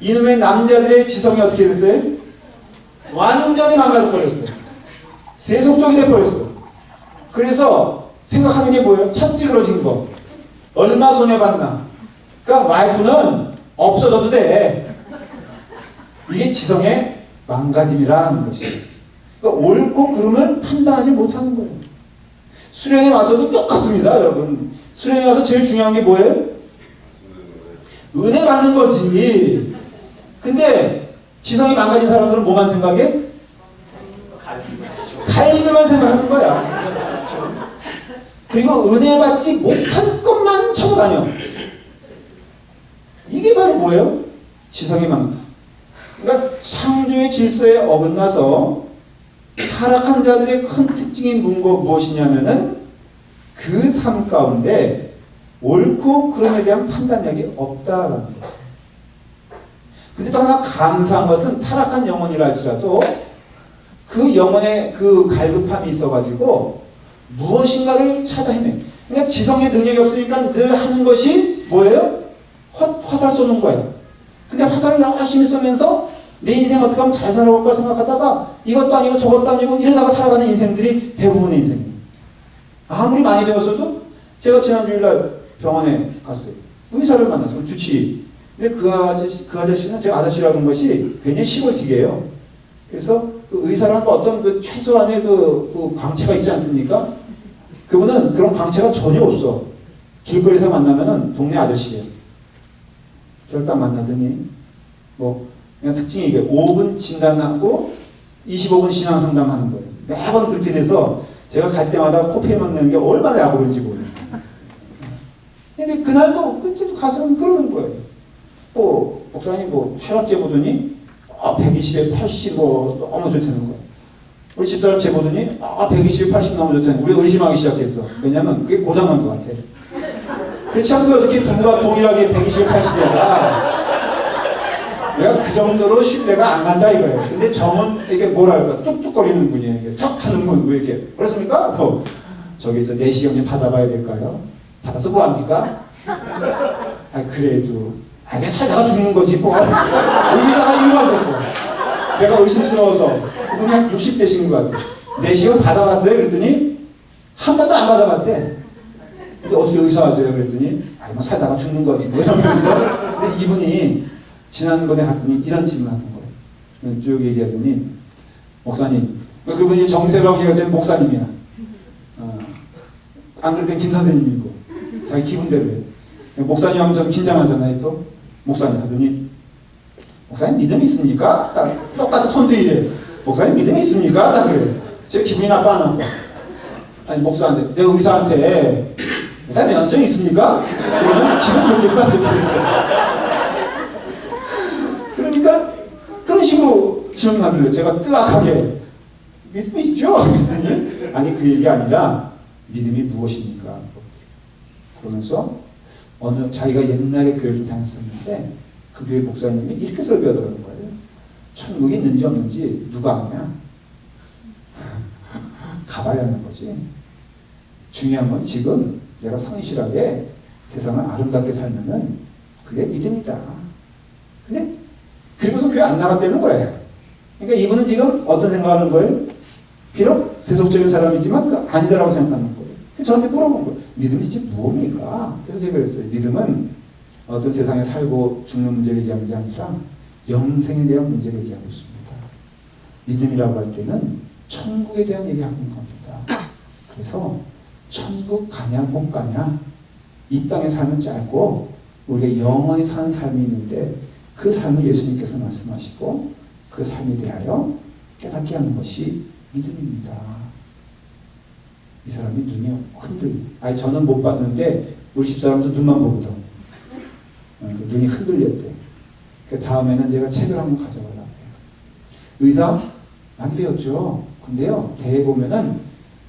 이놈의 남자들의 지성이 어떻게 됐어요? 완전히 망가져버렸어요. 세속적이 돼버렸어. 그래서 생각하는 게 뭐예요? 차 찌그러진 거. 얼마 손해봤나. 그러니까 와이프는 없어져도 돼. 이게 지성의 망가짐이라는 것이에요. 그러니까 옳고 그름을 판단하지 못하는 거예요. 수련회 와서도 똑같습니다, 여러분. 수련회 와서 제일 중요한 게 뭐예요? 은혜 받는 거지. 근데 지성이 망가진 사람들은 뭐만 생각해? 갈비만 생각하는 거야. 그리고 은혜 받지 못할 것만 찾아다녀. 이게 바로 뭐예요? 지성이 망가. 그러니까 창조의 질서에 어긋나서 타락한 자들의 큰 특징이 무엇이냐면은 그 삶 가운데 옳고 그름에 대한 판단력이 없다라는 거죠. 근데 또 하나 감사한 것은 타락한 영혼이라 할지라도 그 영혼에 그 갈급함이 있어가지고 무엇인가를 찾아 헤매. 그러니까 지성의 능력이 없으니까 늘 하는 것이 뭐예요? 화살 쏘는 거예요. 근데 화살을 열심히 쏘면서 내 인생 어떻게 하면 잘 살아볼까 생각하다가 이것도 아니고 저것도 아니고 이러다가 살아가는 인생들이 대부분의 인생이에요. 아무리 많이 배웠어도 제가 지난 주일날 병원에 갔어요. 의사를 만났어요. 주치의. 근데 그 아저씨는 제가 아저씨라고 한 것이 굉장히 시골틱이에요. 그래서 그 의사라는 어떤 그 최소한의 그 광채가 있지 않습니까? 그분은 그런 광채가 전혀 없어. 길거리에서 만나면은 동네 아저씨예요. 저를 딱 만나더니 뭐 그냥 특징이 이게 5분 진단하고 25분 신앙 상담하는 거예요. 매번 그렇게 돼서 제가 갈 때마다 코피만 내는 게 얼마나 야구른지 모르겠어요. 근데 그날도 그때도 가서 그러는 거예요. 뭐 목사님 뭐 혈압 재보더니 120에 80 뭐 너무 좋다는 거예요. 우리 집사람 재보더니 120에 80 너무 좋다는 거예요. 우리가 의심하기 시작했어. 왜냐면 그게 고장난 것 같아. 그렇지 않고 어떻게 부부가 동일하게 120에 80이야. 내가 그 정도로 신뢰가 안 간다 이거예요. 근데 정은 이게 뭐랄까 뚝뚝거리는 분이에요. 이게 툭 하는 분 뭐 이렇게 그렇습니까? 뭐 저기 저 내시경님 받아봐야 될까요? 받아서 뭐 합니까? 그래도 그냥 살다가 죽는 거지 뭐. 의사가 이유가 안 됐어. 내가 의심스러워서 그분이 한 60대신 것 같아. 내시경 받아봤어요? 그랬더니 한 번도 안 받아봤대. 근데 어떻게 의사 하세요? 그랬더니 뭐 살다가 죽는 거지 뭐 이러면서. 근데 이분이 지난번에 갔더니 이런 질문을 하던 거예요. 쭉 얘기하더니 목사님 그분이 정세라고 얘기할 때는 목사님이야. 안 그럴 땐 김 선생님이고 자기 기분대로 해. 목사님 하면 좀 긴장하잖아요. 또 목사님 하더니 목사님 믿음이 있습니까? 딱 똑같이 톤도 이래. 목사님 믿음이 있습니까? 딱 그래. 제가 기분이 나빠 안 나빠? 아니 목사한테 내가 의사한테 목사님 연증 있습니까? 그러면 기분 좋겠어 안 좋겠어? 그러니까 그런 식으로 질문하길래 제가 뜨악하게 믿음이 있죠? 그랬더니 아니 그 얘기 아니라 믿음이 무엇입니까? 그러면서 어느 자기가 옛날에 교회를 다녔었는데 그 교회 목사님이 이렇게 설교하더라는 거예요. 천국이 있는지 없는지 누가 아냐? 가봐야 하는 거지. 중요한 건 지금 내가 성실하게 세상을 아름답게 살면은 그게 믿음이다. 근데 그리고서 교회 안 나갔다는 거예요. 그러니까 이분은 지금 어떤 생각하는 거예요? 비록 세속적인 사람이지만 그 아니다라고 생각하는 거예요. 저한테 물어본 거예요. 믿음이 진짜 뭡니까? 그래서 제가 그랬어요. 믿음은 어떤 세상에 살고 죽는 문제를 얘기하는 게 아니라 영생에 대한 문제를 얘기하고 있습니다. 믿음이라고 할 때는 천국에 대한 얘기하는 겁니다. 그래서 천국 가냐 못 가냐 이 땅의 삶은 짧고 우리가 영원히 사는 삶이 있는데 그 삶을 예수님께서 말씀하시고 그 삶에 대하여 깨닫게 하는 것이 믿음입니다. 이 사람이 눈이 흔들려. 아니 저는 못 봤는데 우리 집사람도 눈만 보거든. 눈이 흔들렸대. 그 다음에는 제가 책을 한번 가져가려고 해요. 의사 많이 배웠죠. 근데요 대회 보면은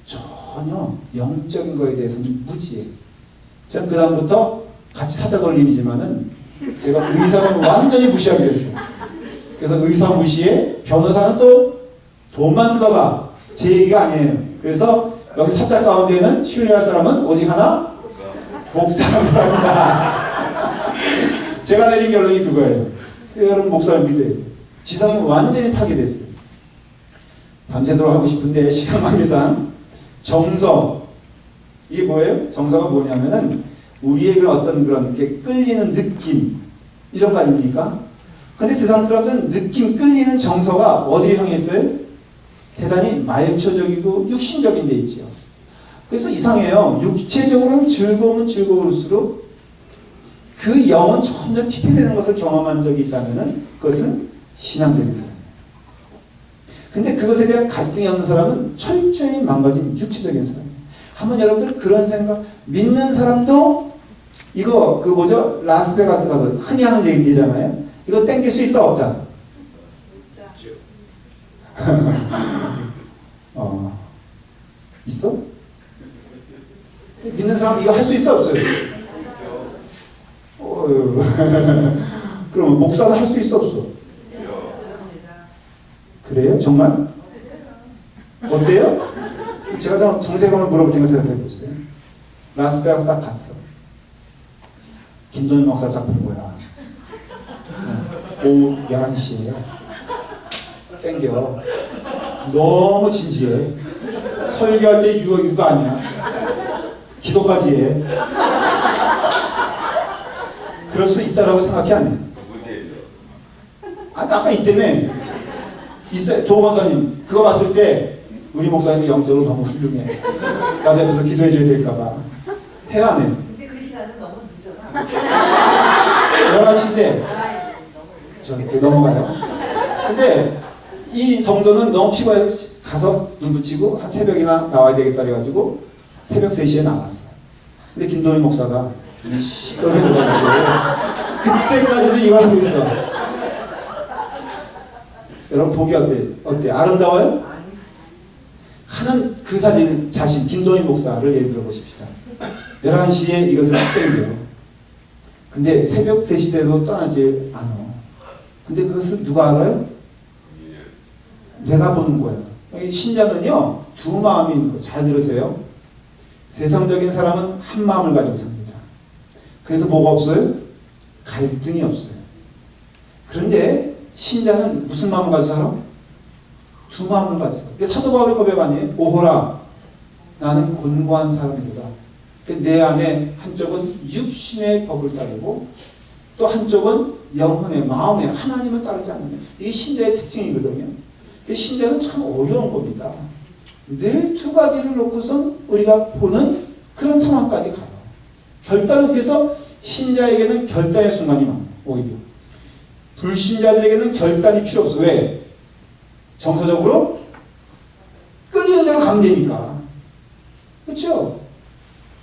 전혀 영적인 거에 대해서는 무지해. 저는 그 다음부터 같이 사자 돌림이지만은 제가 의사는 완전히 무시하기로 했어요. 그래서 의사 무시에 변호사는 또 돈만 뜯어가. 제 얘기가 아니에요. 그래서 여기 사자 가운데는 신뢰할 사람은 오직 하나? 목사라는 사람이다. 제가 내린 결론이 그거예요. 여러분 목사를 믿어야 돼요. 지성이 완전히 파괴됐어요. 밤새도록 하고 싶은데 시간 관계상 정서 이게 뭐예요? 정서가 뭐냐면은 우리의 그런 어떤 그런 이렇게 끌리는 느낌 이런 거 아닙니까? 근데 세상 사람들은 느낌 끌리는 정서가 어디를 향해 있어요? 대단히 말초적이고 육신적인 데 있죠. 그래서 이상해요. 육체적으로는 즐거우면 즐거울수록 그 영은 점점 피폐되는 것을 경험한 적이 있다면 그것은 신앙적인 사람이에요. 근데 그것에 대한 갈등이 없는 사람은 철저히 망가진 육체적인 사람이에요. 한번 여러분들 그런 생각, 믿는 사람도 이거 그 뭐죠? 라스베가스 가서 흔히 하는 얘기잖아요. 이거 땡길 수 있다 없다? 있어? 믿는 사람 이거 할 수 있어 없어요? 그러면 목사는 할 수 있어 없어? 그래요? 정말? 어때요? 제가 정세감을 물어볼 테니까 대답해 보세요. 라스베가스 딱 갔어. 김동현 목사 딱 본 거야. 오후 11시에 땡겨. 너무 진지해. 설교할 때 유가 아니야. 기도까지 해. 그럴 수 있다라고 생각해 안 해? 아까 이때문에 있어요. 도건사님 그거 봤을 때 우리 목사님이 영적으로 너무 훌륭해. 나도 옆에서 기도해줘야 될까봐. 해야 안 해? 근데 그 시간은 너무 늦어서 11시인데 전 넘어가요. 근데 이 성도는 너무 피곤해서 가서 눈 붙이고 한 새벽이나 나와야 되겠다 그래가지고 새벽 3시에 나왔어. 근데 김도현 목사가 시끄러워져가지고 그때까지도 이걸 하고 있어. 여러분 보기 어때? 아름다워요? 하는 그 사진 자신 김도현 목사를 예를 들어 보십시다. 11시에 이것을 땡겨. 근데 새벽 3시 때도 떠나지 않아. 근데 그것을 누가 알아요? 내가 보는 거야. 신자는요 두 마음이 있는 거예요. 잘 들으세요. 세상적인 사람은 한 마음을 가지고 삽니다. 그래서 뭐가 없어요? 갈등이 없어요. 그런데 신자는 무슨 마음을 가지고 살아? 두 마음을 가지고 살아. 사도 바울의 고백 아니에요? 오호라 나는 곤고한 사람이로다. 내 안에 한쪽은 육신의 법을 따르고 또 한쪽은 영혼의 마음의 하나님을 따르지 않는 이게 신자의 특징이거든요. 신자는 참 어려운 겁니다. 늘 두 가지를 놓고선 우리가 보는 그런 상황까지 가요. 결단을 해서 신자에게는 결단의 순간이 많아요. 오히려 불신자들에게는 결단이 필요 없어. 왜? 정서적으로 끌리는 대로 가면 되니까. 그렇죠?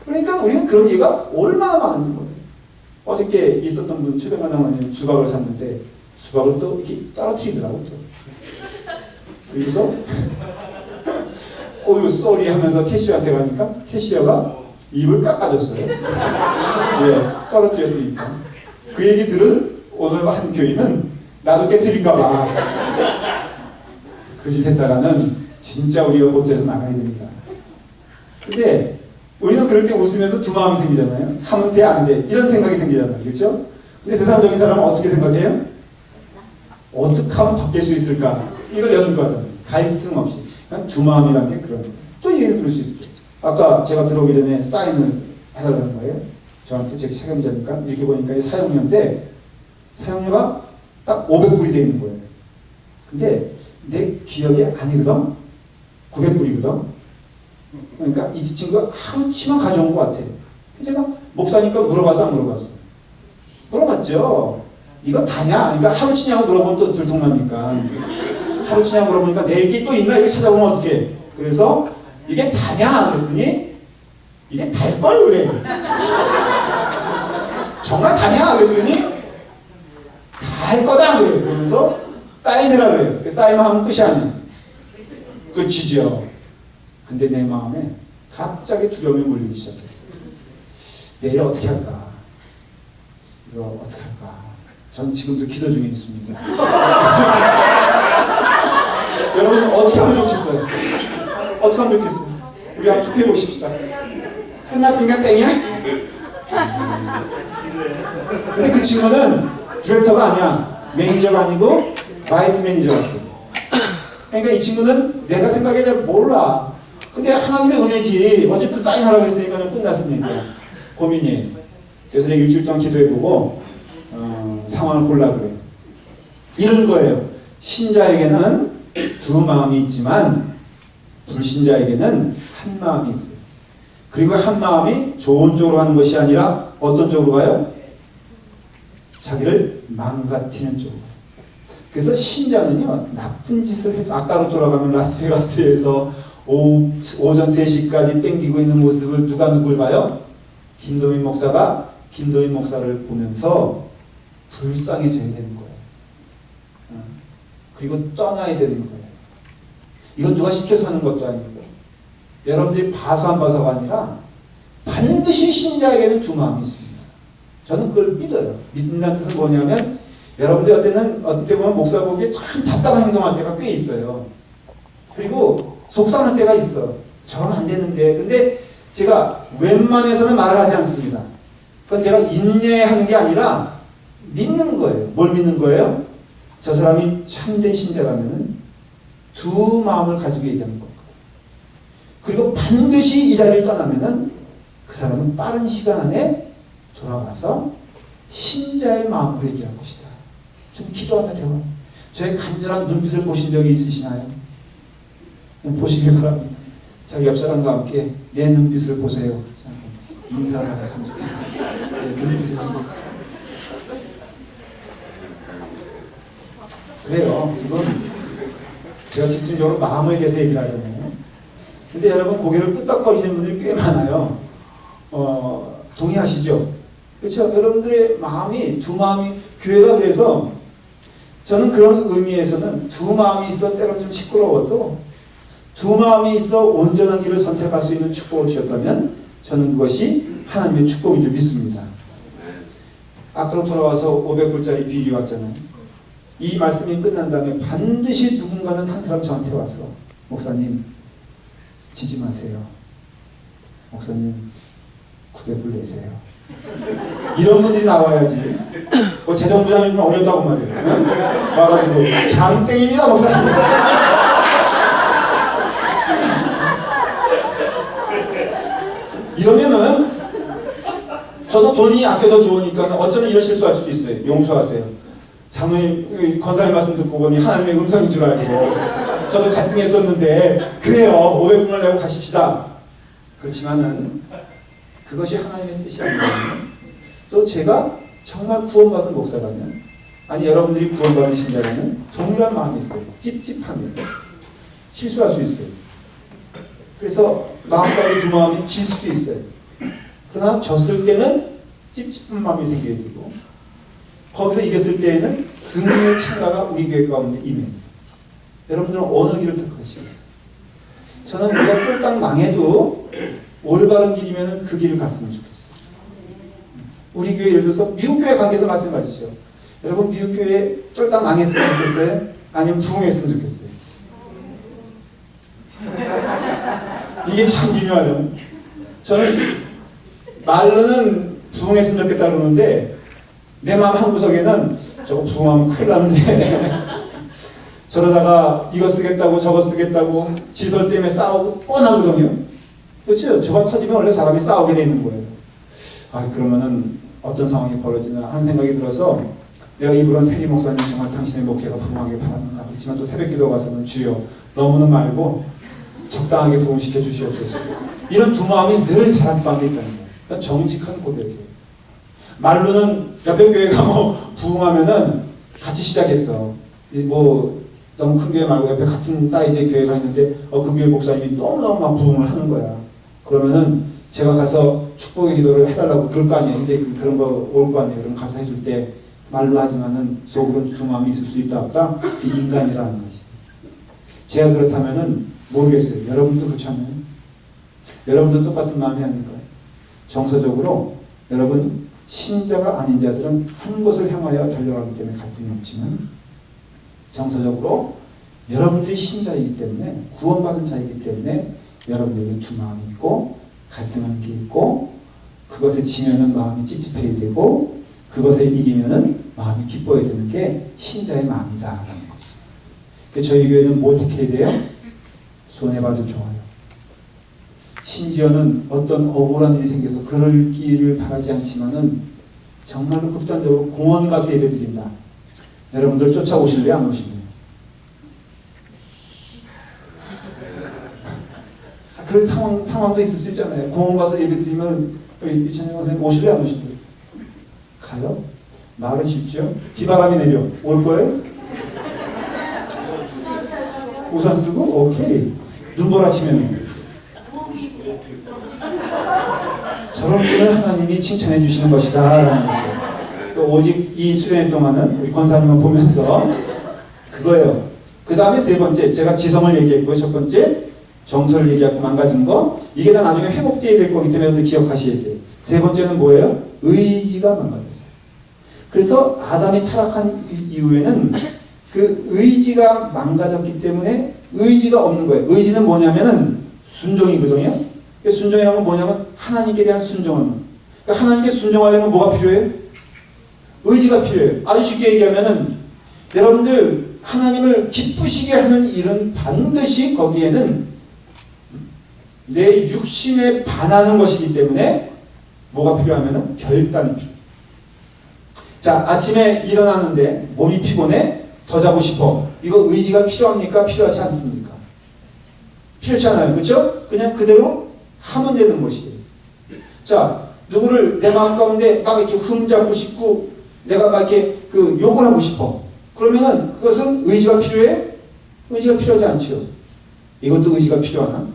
그러니까 우리는 그런 얘기가 얼마나 많은지 몰라요. 어저께 있었던 분, 최동관장님 수박을 샀는데 수박을 또 이렇게 떨어뜨리더라고요. 그래서 이거 쏘리 하면서 캐시어한테 가니까 캐시어가 입을 깎아줬어요. 왜? 떨어뜨렸으니까. 그 얘기 들은 오늘 한 교인은 나도 깨뜨릴까봐 그 짓 했다가는 진짜 우리가 호텔에서 나가야 됩니다. 근데 우리는 그럴 때 웃으면서 두 마음이 생기잖아요. 하면 돼, 안 돼. 이런 생각이 생기잖아요. 그렇죠? 근데 세상적인 사람은 어떻게 생각해요? 어떻게 하면 더 깰 수 있을까? 이걸 연구하잖아요. 갈등 없이. 그냥 두 마음이라는 게 그런 거예요. 또 얘기를 들을 수 있죠. 아까 제가 들어오기 전에 사인을 해달라는 거예요. 저한테 제 책임자니까 이렇게 보니까 이 사용료인데 사용료가 딱 500불이 되어 있는 거예요. 근데 내 기억에 아니거든? 900불이거든? 그러니까 이 친구가 하루치만 가져온 것 같아. 제가 목사니까 물어봐서 안 물어봤어. 물어봤죠. 이거 다냐? 그러니까 하루치냐고 물어보면 또 들통나니까. 하루치냐고 물어보니까 내일 게 또 있나? 이거 찾아보면 어떡해. 그래서 이게 다냐? 그랬더니 이게 달걸? 그래. 정말 다냐? 그랬더니 달 거다! 그래. 그러면서 사인해라 그래요. 그 사인만 하면 끝이 아니야. 끝이죠. 근데 내 마음에 갑자기 두려움이 몰리기 시작했어요. 내일 어떻게 할까? 이거 어떻게 할까? 전 지금도 기도 중에 있습니다. 여러분 어떻게 하면 좋겠어요? 어떻게 하면 좋겠어요? 우리 한번 투표해 보십시다. 끝났으니까 땡이야? 근데 그 친구는 디렉터가 아니야. 매니저가 아니고 바이스 매니저 같아요. 그러니까 이 친구는 내가 생각해 잘 몰라. 근데 하나님의 은혜지. 어쨌든 사인하라고 했으니까 끝났으니까. 고민이에요. 그래서 제가 일주일 동안 기도해보고 상황을 보려고 그래요. 이런 거예요. 신자에게는 두 마음이 있지만 불신자에게는 한 마음이 있어요. 그리고 한 마음이 좋은 쪽으로 가는 것이 아니라 어떤 쪽으로 가요? 자기를 망가뜨리는 쪽으로. 그래서 신자는요, 나쁜 짓을 해도, 아까로 돌아가면 라스베가스에서 오전 3시까지 땡기고 있는 모습을 누가 누굴 봐요? 김도민 목사가 김도민 목사를 보면서 불쌍해져야 되는 거예요. 그리고 떠나야 되는 거예요. 이건 누가 시켜서 하는 것도 아니고, 여러분들이 봐서 안 봐서가 아니라 반드시 신자에게는 두 마음이 있습니다. 저는 그걸 믿어요. 믿는다는 뜻은 뭐냐면, 여러분들 어떤 때 보면 목사 보기에 참 답답한 행동할 때가 꽤 있어요. 그리고 속상할 때가 있어. 저러면 안 되는데. 근데 제가 웬만해서는 말을 하지 않습니다. 그건 제가 인내하는 게 아니라 믿는 거예요. 뭘 믿는 거예요? 저 사람이 참된 신자라면은 두 마음을 가지고 얘기하는 거거든요. 그리고 반드시 이 자리를 떠나면은 그 사람은 빠른 시간 안에 돌아와서 신자의 마음으로 얘기할 것이다. 좀 기도하며 대화. 저의 간절한 눈빛을 보신 적이 있으시나요? 보시길 바랍니다. 자기 옆 사람과 함께 내 눈빛을 보세요. 인사를 하셨으면 좋겠어요. 내 눈빛을 좀 보세요. 그래요. 지금 제가 집중적으로 마음에 대해서 얘기를 하잖아요. 근데 여러분 고개를 끄덕거리시는 분들이 꽤 많아요. 동의하시죠? 그렇죠? 여러분들의 마음이 두 마음이 교회가 그래서 저는 그런 의미에서는 두 마음이 있어 때론 좀 시끄러워도 두 마음이 있어 온전한 길을 선택할 수 있는 축복을 주셨다면 저는 그것이 하나님의 축복인 줄 믿습니다. 앞으로 돌아와서 500불짜리 비리 왔잖아요. 이 말씀이 끝난 다음에 반드시 누군가는 한 사람 저한테 와서 목사님 지지 마세요. 목사님 900불 내세요. 이런 분들이 나와야지. 재정부장님 어렵다고 말이에요. 응? 와가지고 장땡입니다 목사님. 이러면은 저도 돈이 아껴서 좋으니까 어쩌면 이런 실수할 수도 있어요. 용서하세요. 장로님 권사님 말씀 듣고 보니 하나님의 음성인 줄 알고 저도 갈등했었는데 그래요. 500분을 내고 가십시다. 그렇지만은 그것이 하나님의 뜻이 아니에요. 또 제가 정말 구원받은 목사라면, 아니 여러분들이 구원받은 신자라면 동일한 마음이 있어요. 찝찝함이. 실수할 수 있어요. 그래서 마음과의 두 마음이 질 수도 있어요. 그러나 졌을 때는 찝찝한 마음이 생겨야 되고, 거기서 이겼을 때에는 승리의 창가가 우리 교회 가운데 임해야 돼요. 여러분들은 어느 길을 택하시겠어요? 저는 우리가 쫄딱 망해도 올바른 길이면 그 길을 갔으면 좋겠어요. 우리 교회 예를 들어서 미국 교회 관계도 마찬가지죠. 여러분 미국 교회 쫄딱 망했으면 좋겠어요? 아니면 부흥했으면 좋겠어요? 이게 참 미묘하죠. 저는 말로는 부흥했으면 좋겠다 그러는데 내 마음 한구석에는 저거 부흥하면 큰일 나는데 저러다가 이거 쓰겠다고 저거 쓰겠다고 시설 때문에 싸우고 뻔하거든요. 그렇죠? 저거 터지면 원래 사람이 싸우게 돼 있는 거예요. 아, 그러면은 어떤 상황이 벌어지나 하는 생각이 들어서 내가 이불은 페리 목사님 정말 당신의 목회가 부흥하길 바랍니다. 그렇지만 또 새벽기도 가서는 주여 너무는 말고 적당하게 부흥시켜 주시옵소서. 이런 두 마음이 늘 사람 가운데 있다는 거예요. 그러니까 정직한 고백이에요. 말로는 옆에 교회가 뭐 부흥하면은 같이 시작했어. 뭐 너무 큰 교회 말고 옆에 같은 사이즈의 교회가 있는데 그 교회 목사님이 너무너무 막 부흥을 하는 거야. 그러면은 제가 가서 축복의 기도를 해달라고 그럴 거 아니에요. 이제 그런 거 올 거 아니에요. 그럼 가서 해줄 때 말로 하지만은 속으로 두 마음이 있을 수 있다 없다? 그 인간이라는 것이. 제가 그렇다면은 모르겠어요. 여러분도 그렇지 않나요? 여러분도 똑같은 마음이 아닐까요? 정서적으로 여러분 신자가 아닌 자들은 한 곳을 향하여 달려가기 때문에 갈등이 없지만 정서적으로 여러분들이 신자이기 때문에 구원받은 자이기 때문에 여러분들에게 두 마음이 있고 갈등하는 게 있고 그것에 지면은 마음이 찝찝해야 되고 그것에 이기면은 마음이 기뻐야 되는 게 신자의 마음이다라는 거죠. 그래서 저희 교회는 뭐 어떻게 해야 돼요? 손해봐도 좋아요. 심지어는 어떤 억울한 일이 생겨서 그럴기를 바라지 않지만은 정말로 극단적으로 공원 가서 예배 드린다. 여러분들 쫓아오실래요? 안 오실래요? 그런 상황도 있을 수 있잖아요. 공원 가서 예배 드리면 유찬영 선생님 오실래요? 안 오실래요? 가요? 말은 쉽죠? 비바람이 내려. 올 거예요? 우산 쓰고? 오케이. 눈보라 치면 저런 분을 하나님이 칭찬해 주시는 것이다 라는 것이에요. 오직 이 수련 동안은 우리 권사님을 보면서 그거예요. 그 다음에 세 번째 제가 지성을 얘기했고요. 첫 번째 정서를 얘기하고 망가진 거 이게 다 나중에 회복되어야 될 거기 때문에 기억하셔야 돼요. 세 번째는 뭐예요? 의지가 망가졌어요. 그래서 아담이 타락한 이후에는 그 의지가 망가졌기 때문에 의지가 없는 거예요. 의지는 뭐냐면은 순종이거든요. 순종이라는 건 뭐냐면 하나님께 대한 순종하는. 그러니까 하나님께 순종하려면 뭐가 필요해요? 의지가 필요해요. 아주 쉽게 얘기하면은 여러분들 하나님을 기쁘시게 하는 일은 반드시 거기에는 내 육신에 반하는 것이기 때문에 뭐가 필요하면은 결단이 필요해요. 자, 아침에 일어나는데 몸이 피곤해? 더 자고 싶어. 이거 의지가 필요합니까? 필요하지 않습니까? 필요하지 않아요. 그렇죠? 그냥 그대로 하면 되는 것이에요. 자, 누구를 내 마음 가운데 막 이렇게 흠잡고 싶고 내가 막 이렇게 그 욕을 하고 싶어. 그러면은 그것은 의지가 필요해? 의지가 필요하지 않죠. 이것도 의지가 필요하나?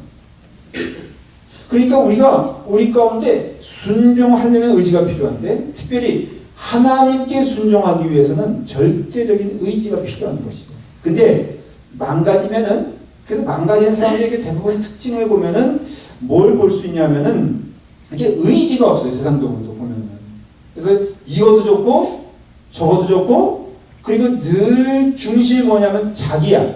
그러니까 우리가 우리 가운데 순종하려면 의지가 필요한데 특별히 하나님께 순종하기 위해서는 절대적인 의지가 필요한 것이에요. 근데 망가지면은 그래서 망가진 사람들에게 대부분 특징을 보면은 뭘 볼 수 있냐면은 이게 의지가 없어요. 세상적으로도 보면은. 그래서 이것도 좋고 저것도 좋고 그리고 늘 중심이 뭐냐면 자기야.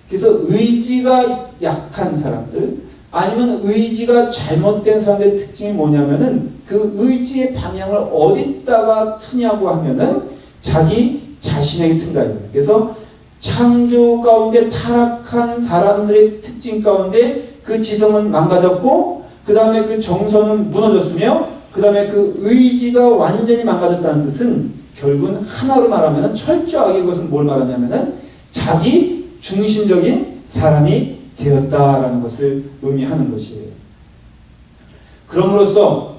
그래서 의지가 약한 사람들 아니면 의지가 잘못된 사람들의 특징이 뭐냐면은 그 의지의 방향을 어디다가 트냐고 하면은 자기 자신에게 튼다 이거예요. 그래서 창조 가운데 타락한 사람들의 특징 가운데 그 지성은 망가졌고 그 다음에 그 정서는 무너졌으며 그 다음에 그 의지가 완전히 망가졌다는 뜻은 결국은 하나로 말하면 철저하게 그것은 뭘 말하냐면은 자기 중심적인 사람이 되었다라는 것을 의미하는 것이에요. 그럼으로써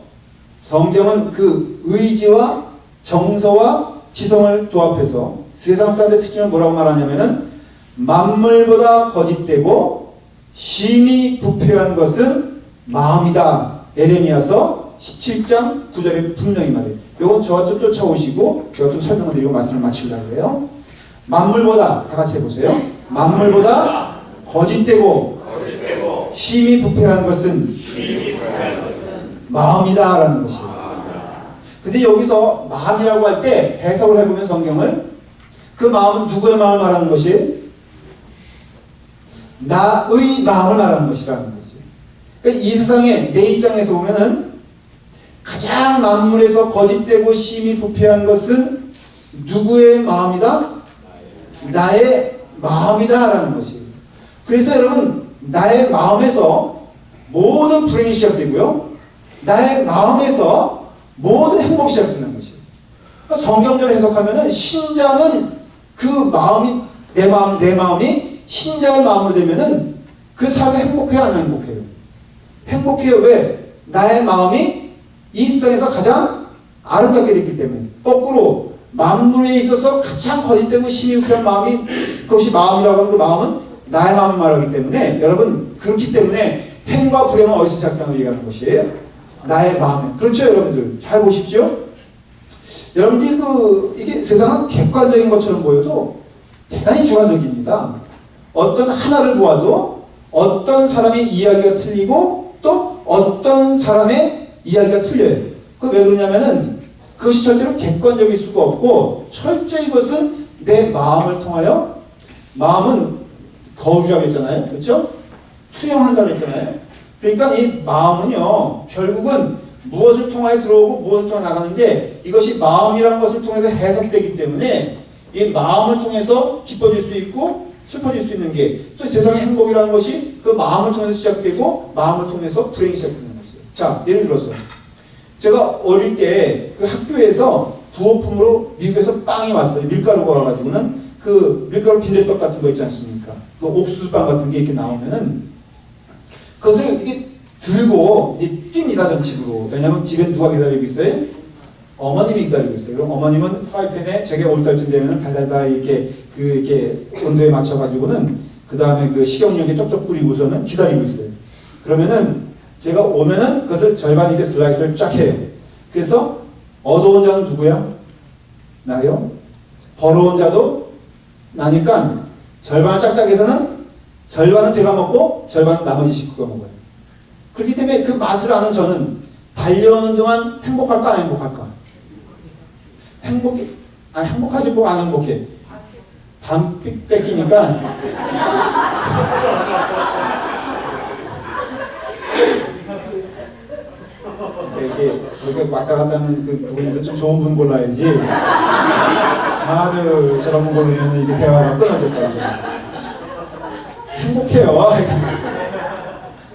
성경은 그 의지와 정서와 지성을 도합해서 세상 사람들의 특징을 뭐라고 말하냐면은 만물보다 거짓되고 심히 부패한 것은 마음이다. 에레미야서 17장 9절에 분명히 말해요. 이건 저와 좀 쫓아오시고 제가 좀 설명을 드리고 말씀을 마치려고 해요. 만물보다 다 같이 해보세요. 만물보다 거짓되고 심히 부패한 것은 마음이다 라는 것이에요. 근데 여기서 마음이라고 할 때 해석을 해보면 성경을 그 마음은 누구의 마음을 말하는 것이에요? 나의 마음을 말하는 것이라는 거지. 그러니까 이 세상에 내 입장에서 보면은 가장 만물에서 거짓되고 심히 부패한 것은 누구의 마음이다? 나의 마음이다 라는 것이에요. 그래서 여러분 나의 마음에서 모든 불행이 시작되고요. 나의 마음에서 모든 행복이 시작되는 것이에요. 그러니까 성경적으로 해석하면은 신자는 그 마음이 내 마음이 신자의 마음으로 되면은 그 삶이 행복해요, 안 행복해요? 행복해요. 왜? 나의 마음이 이 세상에서 가장 아름답게 됐기 때문에. 거꾸로 만물에 있어서 가장 거짓되고 심히 부패한 마음이 그것이 마음이라고 하면 그 마음은 나의 마음을 말하기 때문에 여러분 그렇기 때문에 행과 불행은 어디서 시작되는 얘기하는 것이에요? 나의 마음에. 그렇죠, 여러분들? 잘 보십시오. 여러분들이 이게 세상은 객관적인 것처럼 보여도 대단히 주관적입니다. 어떤 하나를 보아도 어떤 사람의 이야기가 틀리고 또 어떤 사람의 이야기가 틀려요. 왜 그러냐면은 그것이 절대로 객관적일 수가 없고 철저히 그것은 내 마음을 통하여 마음은 거주라고 했잖아요. 그렇죠? 투영한다고 했잖아요. 그러니까 이 마음은요 결국은 무엇을 통하여 들어오고 무엇을 통해 나가는데 이것이 마음이라는 것을 통해서 해석되기 때문에 이 마음을 통해서 기뻐질 수 있고 슬퍼질 수 있는 게 또 세상의 행복이라는 것이 그 마음을 통해서 시작되고 마음을 통해서 불행이 시작되는 것이에요. 자, 예를 들어서 제가 어릴 때 그 학교에서 부호품으로 미국에서 빵이 왔어요. 밀가루가 와가지고는 그 밀가루 빈대떡 같은 거 있지 않습니까? 그 옥수수빵 같은 게 이렇게 나오면은 그것을 이렇게 들고 이제 뜁니다, 전 집으로. 왜냐면 집에 누가 기다리고 있어요? 어머님이 기다리고 있어요. 그럼 어머님은 프라이팬에 제가 올 때쯤 되면은 달달달 이렇게 온도에 맞춰가지고는 그 다음에 그 식용유에 쪽쪽 뿌리고서는 기다리고 있어요. 그러면은 제가 오면은 그것을 절반 이렇게 슬라이스를 쫙 해요. 그래서 얻어온 자는 누구야? 나요. 벌어온 자도 나니까 절반을 짝짝 해서는 절반은 제가 먹고 절반은 나머지 식구가 먹어요. 그렇기 때문에 그 맛을 아는 저는 달려오는 동안 행복할까 안 행복할까? 행복하지 뭐 안 행복해. 반 뺏기니까 이렇게 왔다 갔다 하는 그분들 좀 좋은 분 골라야지. 아주 저런 분 고르면 이게 대화가 끊어질 거죠. 행복해요.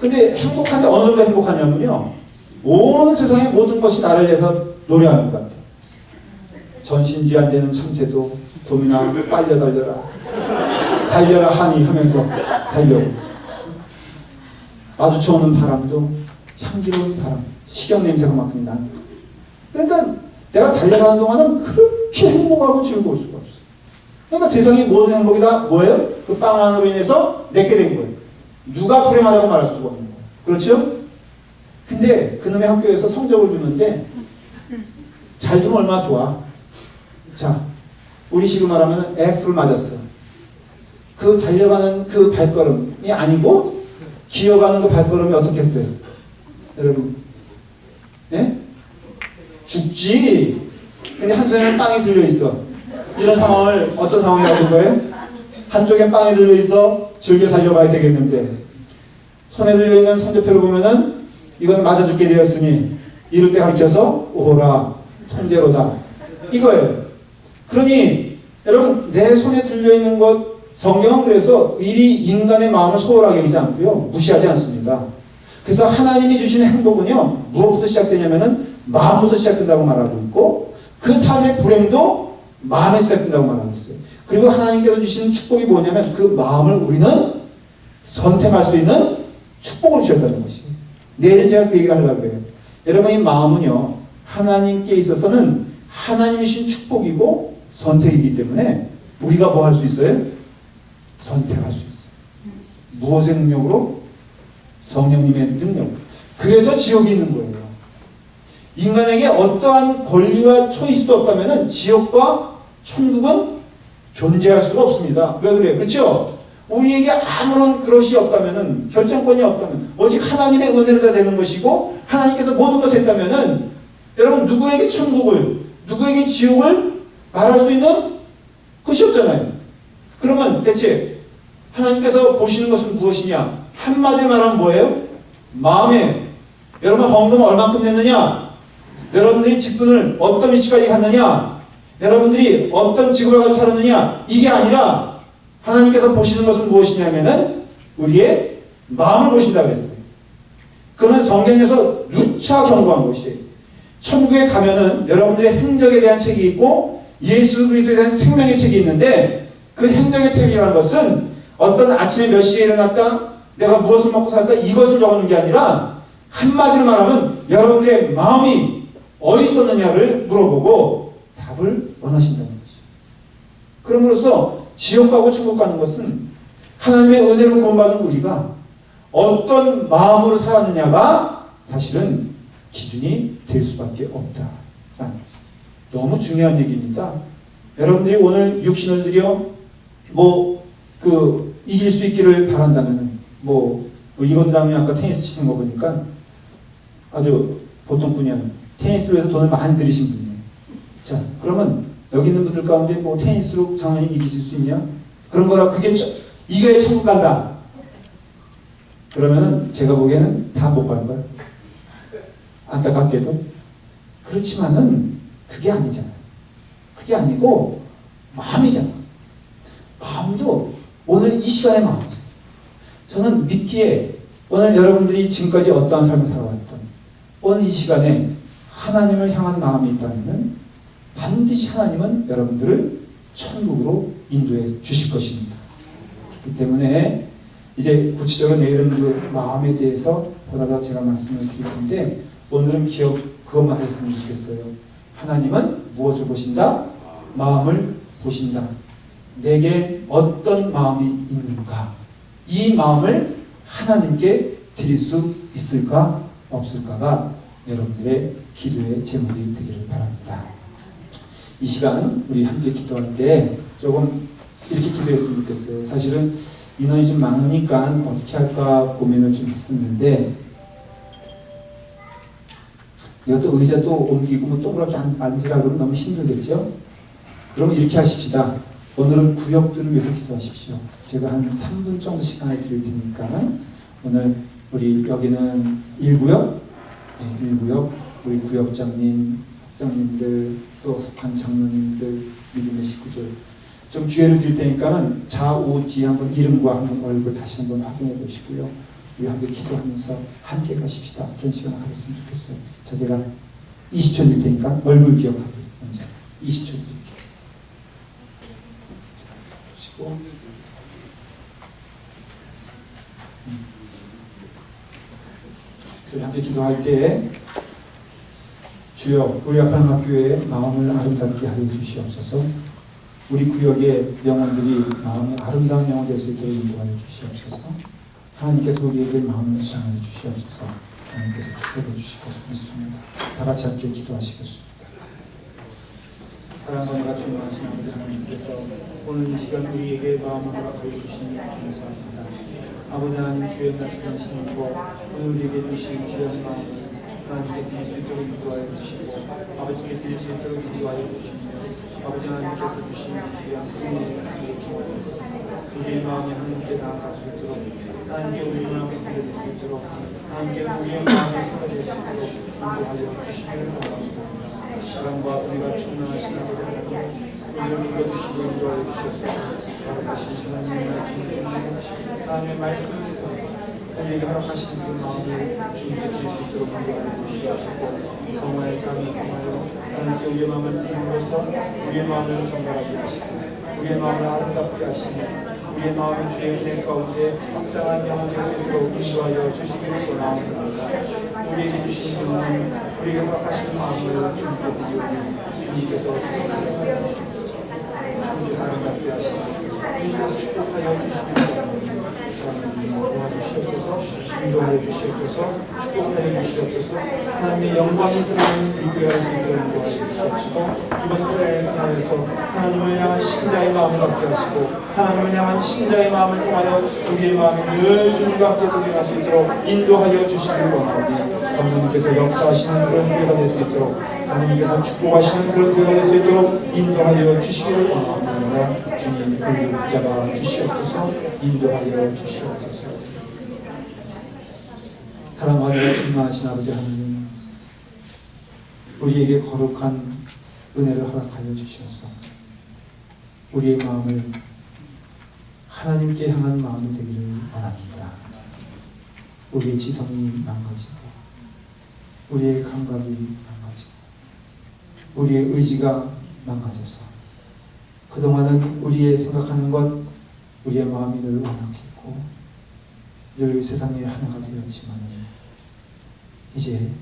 근데 행복한데 어느 정도 행복하냐면요. 온 세상의 모든 것이 나를 위해서 노래하는 것 같아요. 전신쥐 안 되는 참새도 도미나 빨려 달려라. 달려라 하니 하면서 달려고. 마주쳐오는 바람도 향기로운 바람. 식용 냄새가 맡긴 나는. 그러니까 내가 달려가는 동안은 그렇게 행복하고 즐거울 수가 없어요. 그러니까 세상의 모든 행복이 다 뭐예요? 그 빵 안으로 인해서 내게 된 거예요. 누가 불행하다고 말할 수가 없는 거예요. 그렇죠? 근데 그놈의 학교에서 성적을 주는데 잘 주면 얼마나 좋아. 자, 우리 식으로 말하면 F를 맞았어. 그 달려가는 그 발걸음이 아니고 기어가는 그 발걸음이 어떻겠어요? 여러분, 예? 죽지. 근데 한쪽에는 빵이 들려있어. 이런 상황을 어떤 상황이라고 할 거예요? 한쪽엔 빵이 들려있어. 즐겨 달려가야 되겠는데 손에 들려있는 성적표를 보면은 이건 맞아 죽게 되었으니 이럴 때 가르쳐서 오호라 통제로다 이거예요. 그러니 여러분 내 손에 들려있는 것 성경은 그래서 일이 인간의 마음을 소홀하게 여기지 않고요 무시하지 않습니다. 그래서 하나님이 주시는 행복은요 무엇부터 시작되냐면은 마음부터 시작된다고 말하고 있고 그 삶의 불행도 마음에 시작된다고 말하고 있어요. 그리고 하나님께서 주시는 축복이 뭐냐면 그 마음을 우리는 선택할 수 있는 축복을 주셨다는 것이. 내일은 제가 그 얘기를 하려고 그래요. 여러분, 이 마음은요, 하나님께 있어서는 하나님이 주신 축복이고 선택이기 때문에 우리가 뭐 할 수 있어요? 선택할 수 있어요. 무엇의 능력으로? 성령님의 능력으로. 그래서 지옥이 있는 거예요. 인간에게 어떠한 권리와 초이스도 없다면 지옥과 천국은 존재할 수가 없습니다. 왜 그래요? 그렇죠? 우리에게 아무런 그릇이 없다면, 결정권이 없다면, 오직 하나님의 은혜로 다 되는 것이고 하나님께서 모든 것을 했다면, 여러분, 누구에게 천국을, 누구에게 지옥을 말할 수 있는 것이 없잖아요. 그러면 대체 하나님께서 보시는 것은 무엇이냐? 한마디로 말하면 뭐예요? 마음에. 여러분, 헌금 얼만큼 냈느냐? 여러분들이 직분을 어떤 위치까지 갔느냐? 여러분들이 어떤 직업을 가지고 살았느냐? 이게 아니라 하나님께서 보시는 것은 무엇이냐면은 우리의 마음을 보신다고 했어요. 그는 성경에서 누차 경고한 것이에요. 천국에 가면은 여러분들의 행적에 대한 책이 있고 예수 그리스도에 대한 생명의 책이 있는데, 그 행적의 책이라는 것은 어떤 아침에 몇 시에 일어났다, 내가 무엇을 먹고 살았다, 이것을 적어놓은 게 아니라 한마디로 말하면 여러분들의 마음이 어디 있었느냐를 물어보고 답을 원하신다는 것이죠. 그럼으로써 지옥 가고 천국 가는 것은 하나님의 은혜로 구원받은 우리가 어떤 마음으로 살았느냐가 사실은 기준이 될 수밖에 없다라는 거죠. 너무 중요한 얘기입니다. 여러분들이 오늘 육신을 들여 이길 수 있기를 바란다면은 이건 다음에 아까 테니스 치는 거 보니까 아주 보통 분이 아니에요. 테니스로 해서 돈을 많이 들이신 분이에요. 자, 그러면 여기 있는 분들 가운데 테니스로 장로님 이기실 수 있냐? 그런 거라 그게 이겨야 천국 간다. 그러면은 제가 보기에는 다 못 갈 거예요. 안타깝게도. 그렇지만은 그게 아니잖아요. 그게 아니고 마음이잖아. 마음도 오늘 이 시간의 마음이죠. 저는 믿기에 오늘 여러분들이 지금까지 어떠한 삶을 살아왔던 오늘 이 시간에 하나님을 향한 마음이 있다면 반드시 하나님은 여러분들을 천국으로 인도해 주실 것입니다. 그렇기 때문에 이제 구체적으로 내일은 그 마음에 대해서 보다 더 제가 말씀을 드릴 텐데, 오늘은 그것만 했으면 좋겠어요. 하나님은 무엇을 보신다? 마음을 보신다. 내게 어떤 마음이 있는가? 이 마음을 하나님께 드릴 수 있을까 없을까가 여러분들의 기도의 제목이 되기를 바랍니다. 이 시간 우리 함께 기도할 때 조금 이렇게 기도했으면 좋겠어요. 사실은 인원이 좀 많으니까 어떻게 할까 고민을 좀 했었는데, 이것도 의자 또 옮기고 또 그렇게 앉으라 그러면 너무 힘들겠죠? 그러면 이렇게 하십시다. 오늘은 구역들을 위해서 기도하십시오. 제가 한 3분 정도 시간을 드릴 테니까 오늘 우리 여기는 1구역, 1구역 우리 구역장님, 학장님들, 또 석한 장로님들, 믿음의 식구들 좀 기회를 드릴 테니까는 좌우 뒤에 한번 이름과 한번 얼굴 다시 한번 확인해 보시고요. 우리 함께 기도하면서 함께 가십시다. 그런 시간을 가졌으면 좋겠어요. 자, 제가 20초 드릴 테니까 얼굴 기억하기 먼저 20초 드릴게요. 보시고 그래서 함께 기도할 때 주여 우리 아파트교회의 마음을 아름답게 하여 주시옵소서. 우리 구역의 영혼들이 마음이 아름다운 영혼 될 수 있도록 인도하여 주시옵소서. 하나님께서 우리에게 마음을 주장하여 주시옵소서. 하나님께서 축복해 주실 것을 믿습니다. 다 같이 함께 기도하시겠습니다. 사랑과 내가 충만하신 아버지 하나님께서 오늘 이 시간 우리에게 마음을 허락하여 주시니 감사합니다. 아버지 하나님 주의 말씀하시는 것 오늘 우리에게 주신 귀한 마음을 하나님께 드릴 수 있도록 인도하여 주시고 아버지께 드릴 수 있도록 인도하여 주시며 아버지 하나님께서 주신 귀한 은혜의 축복을 통하여서 우리의 마음이 하나님께 나아갈 수 있도록 하나님께 우리의 마음을 들려줄 수 있도록 하나님께 우리의 마음을 생각할 수 있도록 인도하여 주시기를 바랍니다. 사랑과 은혜가 충만하신 아버지 하나님 우리를 불러주시고 인도하여 주셨소서. 허락하신 하나님의 말씀을 통해 하나님의 말씀을 통해 우리에게 허락하신 그 마음을 주님께 드릴 수 있도록 인도하여 주시옵시고 성화의 삶을 통하여 하나님께 우리의 마음을 드림으로써 우리의 마음을 정갈하게 하시고 우리의 마음을 아름답게 하시며 우리의 마음의 주의 은혜 가운데 합당한 영혼이 될 수 있도록 인도하여 주시기를 원하옵나이다. 우리에게 주신 영혼, 우리에게 허락하신 마음을 주님께 드리오니 주님께서 들어서 주님께서 아름답게 하시고 주님께서 축복하여 주시기를 원하옵나이다. 사랑하님 도와주시옵소서, 인도하여 주시옵소서, 축복하여 주시옵소서. 하나님의 영광이 드러나는 이 교회가 될 수 있도록 인도하여 주시옵시고 이번 수련을 통하여서 하나님을 향한 신자의 마음을 갖게 하시고 하나님을 향한 신자의 마음을 통하여 우리의 마음이 늘 주님과 함께 동행할 수 있도록 인도하여 주시기를 원하오니 성령님께서 역사하시는 그런 교회가 될 수 있도록 하나님께서 축복하시는 그런 교회가 될 수 있도록 인도하여 주시기를 원하옵나이다. 주님 우리를 붙잡아 주시옵소서, 인도하여 주시옵소서. 사랑하는 충만하신 아버지 하나님, 우리에게 거룩한 은혜를 허락하여 주셔서 우리의 마음을 하나님께 향한 마음이 되기를 원합니다. 우리의 지성이 망가지고 우리의 감각이 망가지고 우리의 의지가 망가져서 그동안은 우리의 생각하는 것, 우리의 마음이 늘 완악했고 늘 세상의 하나가 되었지만 이제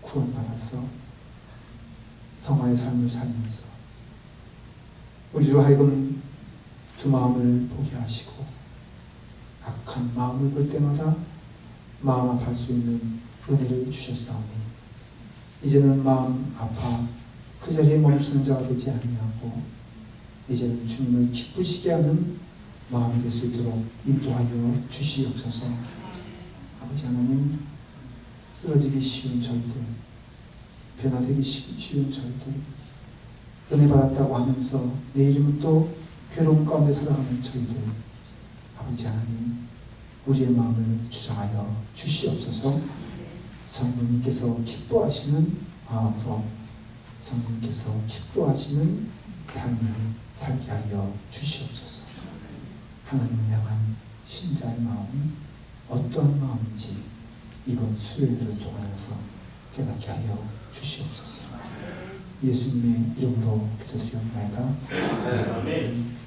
구원받아서 성화의 삶을 살면서 우리로 하여금 두 마음을 보게 하시고 악한 마음을 볼 때마다 마음 아파할 수 있는 은혜를 주셨사오니 이제는 마음 아파 그 자리에 멈추는 자가 되지 아니하고 이제는 주님을 기쁘시게 하는 마음이 될 수 있도록 인도하여 주시옵소서. 아버지 하나님, 쓰러지기 쉬운 저희들, 변화되기 쉬운 저희들, 은혜 받았다고 하면서 내일이면 또 괴로움 가운데 살아가는 저희들, 아버지 하나님, 우리의 마음을 주장하여 주시옵소서. 성령님께서 기뻐하시는 마음으로 성령님께서 기뻐하시는 삶을 살게 하여 주시옵소서. 하나님을 향한 신자의 마음이 어떠한 마음인지 이번 수요일을 통하여서 깨닫게 하여 주시옵소서. 예수님의 이름으로 기도드리옵나이다. 아멘.